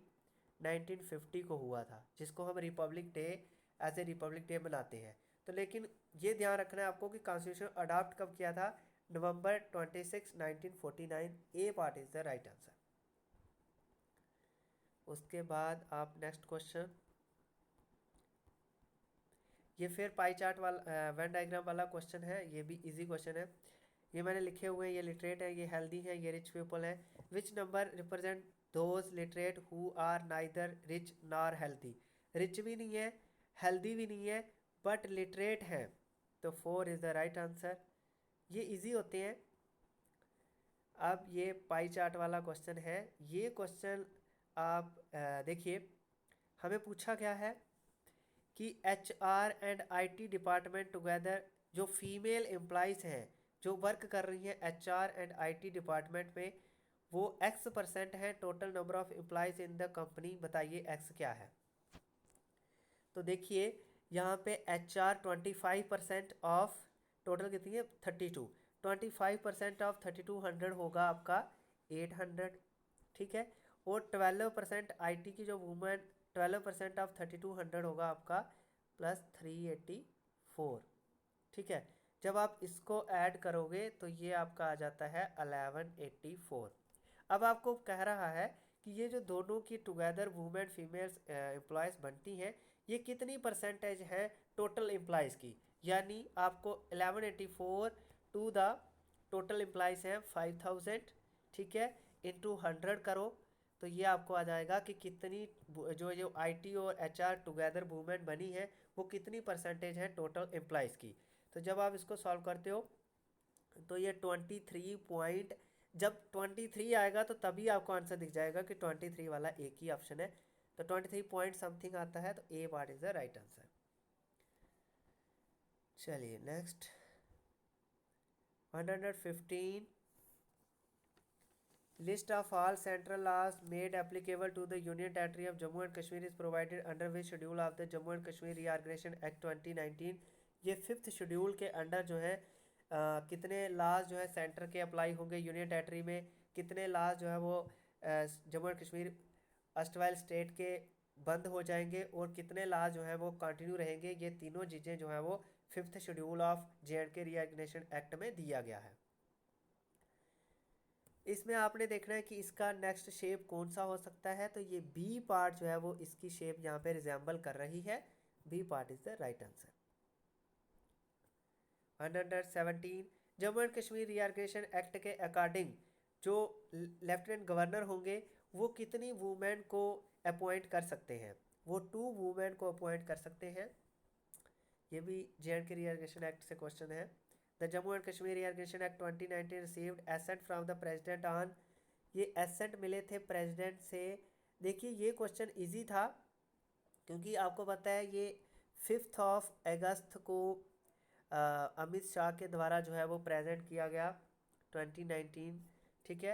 Speaker 1: 1950 को हुआ था, जिसको हम republic day as a republic day मनाते हैं। तो लेकिन ये ध्यान रखना है आपको कि कॉन्स्टिट्यूशन अडॉप्ट कब किया था? नवंबर 26, 1949। A part is the right answer. उसके बाद आप नेक्स्ट क्वेश्चन, ये फिर पाई चार्ट वाला वेन डायग्राम वाला क्वेश्चन है। ये भी इजी क्वेश्चन है। ये मैंने लिखे हुए हैं, ये लिटरेट है, ये हेल्दी है, ये रिच पीपल है। Which number represent those literate who are neither rich nor healthy. Rich भी नहीं है, हेल्दी भी नहीं है, बट लिटरेट है। तो 4 इज़ द राइट आंसर। ये इजी होते हैं। अब ये पाई चार्ट वाला क्वेश्चन है। ये क्वेश्चन आप देखिए, हमें पूछा गया है कि HR and IT department together, जो फीमेल एम्प्लॉइज हैं जो वर्क कर रही हैं HR एंड IT डिपार्टमेंट में, वो X% है total number of employees in the company. बताइए X क्या है। तो देखिए यहाँ पे HR 25% ऑफ टोटल कितनी है 32, 25% ऑफ 3200 होगा आपका 800, ठीक है। और 12% IT की जो वुमेन, 12% ऑफ 3200 होगा आपका प्लस 384, ठीक है। जब आप इसको ऐड करोगे तो ये आपका आ जाता है 1184। अब आपको कह रहा है कि ये जो दोनों की टुगेदर वुमेन फीमेल्स एम्प्लॉयज़ बनती हैं, ये कितनी परसेंटेज है टोटल एम्प्लॉयज़ की। यानी आपको 1184 टू द टोटल एम्प्लॉयज़ हैं 5000, ठीक है, इंटू 100 करो तो ये आपको आ जाएगा कि कितनी जो जो IT और HR टुगेदर वुमेन बनी है वो कितनी परसेंटेज है टोटल एम्प्लॉयज़ की। तो जब आप इसको सॉल्व करते हो तो ये 23 पॉइंट, जब 23 आएगा तो तभी आपको आंसर दिख जाएगा कि 23 वाला एक ही ऑप्शन है। तो 23 पॉइंट समथिंग आता है, तो A part is the right answer. चलिए next 115, list of all central laws made applicable to the union territory of Jammu and Kashmir is provided under which schedule of the Jammu and Kashmir reorganisation act 2019। ये 5th schedule के under जो है कितने लाज जो है centre के अप्लाई होंगे यूनियन टेरिटरी में, कितने लाज जो है वो जम्मू एंड कश्मीर अस्टवाइल स्टेट के बंद हो जाएंगे, और कितने लाज जो है वो कंटिन्यू रहेंगे। ये तीनों चीज़ें जो है वो 5th schedule of JNK reorganisation act में दिया गया है। इसमें आपने देखना है कि इसका नेक्स्ट शेप कौन सा हो सकता है। तो ये बी पार्ट जो है वो इसकी शेप यहाँ पे रिजेंबल कर रही है। B part is the right answer. 117, Jammu and Kashmir reorganisation act के अकॉर्डिंग जो लेफ्टिनेंट गवर्नर होंगे वो कितनी वुमेन को अपॉइंट कर सकते हैं। वो 2 वुमेन को अपॉइंट कर सकते हैं। ये भी JNK रीऑर्गेनाइजेशन एक्ट से क्वेश्चन है। The Jammu and Kashmir reorganisation act 2019 received assent from the president on. ये एसेंट मिले थे प्रेसिडेंट से। देखिए ये क्वेश्चन इजी था क्योंकि आपको पता है ये 5 अगस्त को अमित शाह के द्वारा जो है वो प्रेजेंट किया गया 2019, ठीक है,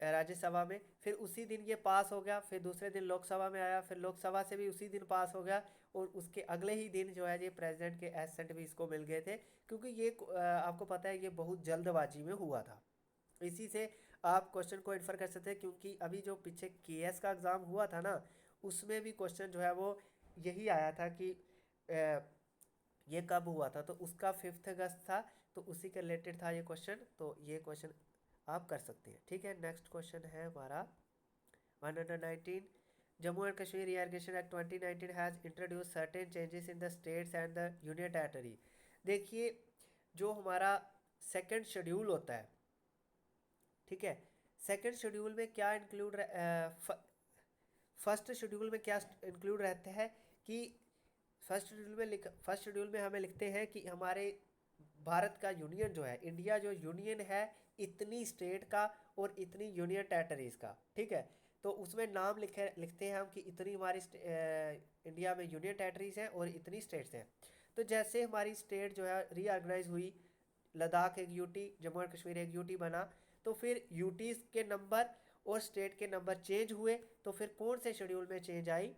Speaker 1: राज्यसभा में। फिर उसी दिन ये पास हो गया, फिर दूसरे दिन लोकसभा में आया, फिर लोकसभा से भी उसी दिन पास हो गया, और उसके अगले ही दिन जो है ये प्रेसिडेंट के एसेंट भी इसको मिल गए थे। क्योंकि ये आपको पता है ये बहुत जल्दबाजी में हुआ था। इसी से आप क्वेश्चन को इन्फर कर सकते हैं, क्योंकि अभी जो पीछे KS का एग्ज़ाम हुआ था ना, उसमें भी क्वेश्चन जो है वो यही आया था कि ये कब हुआ था, तो उसका 5 अगस्त था, तो उसी के रिलेटेड था ये क्वेश्चन। तो ये क्वेश्चन आप कर सकते हैं, ठीक है। नेक्स्ट क्वेश्चन है हमारा 119, Jammu and Kashmir reorganisation act 2019 has introduce certain changes in the states and the union territory. देखिए जो हमारा सेकेंड शेड्यूल होता है, ठीक है, सेकेंड शेड्यूल में क्या इंक्लूड, फर्स्ट शेड्यूल में क्या इंक्लूड रहते हैं कि फर्स्ट शेड्यूल में हमें लिखते हैं कि हमारे भारत का यूनियन जो है, इंडिया जो यूनियन है, इतनी स्टेट का और इतनी यूनियन टेरिटरीज का, ठीक है। तो उसमें नाम लिखते हैं हम कि इतनी हमारी इंडिया में यूनियन टेरिटरीज हैं और इतनी स्टेट्स हैं। तो जैसे हमारी स्टेट जो है रीऑर्गेनाइज हुई, लद्दाख एक यूटी, जम्मू एंड कश्मीर एक यूटी बना, तो फिर यूटीज़ के नंबर और स्टेट के नंबर चेंज हुए। तो फिर कौन से शेड्यूल में change I,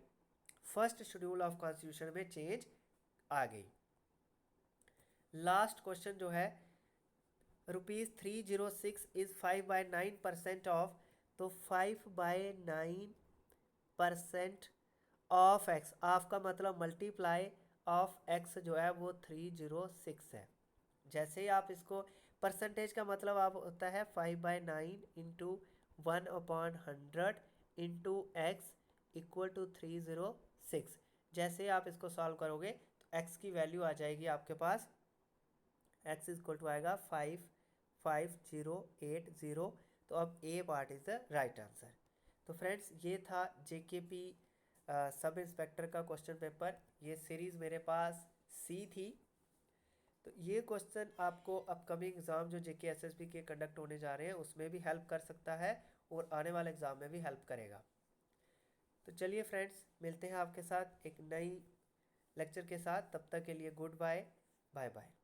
Speaker 1: first schedule of constitution में चेंज आ गई। लास्ट क्वेश्चन जो है ₹306 इज 5/9% ऑफ, तो 5/9% ऑफ एक्स, ऑफ का मतलब मल्टीप्लाई ऑफ एक्स जो है वो 306 है। जैसे ही आप इसको, परसेंटेज का मतलब आप होता है 5/9 into 1/100 into x equal to 306। जैसे आप इसको सॉल्व करोगे तो एक्स की वैल्यू आ जाएगी आपके पास, एक्स इक्वल टू आएगा 55080। तो अब A part is the right answer. तो फ्रेंड्स ये था JKP सब इंस्पेक्टर का क्वेश्चन पेपर। ये सीरीज़ मेरे पास C थी, तो ये क्वेश्चन आपको अपकमिंग एग्ज़ाम जो जेके एसएसबी के कंडक्ट होने जा रहे हैं उसमें भी हेल्प कर सकता है और आने वाले एग्ज़ाम में भी हेल्प करेगा। तो चलिए फ्रेंड्स, मिलते हैं आपके साथ एक नई लेक्चर के साथ। तब तक के लिए गुड बाय, बाय बाय।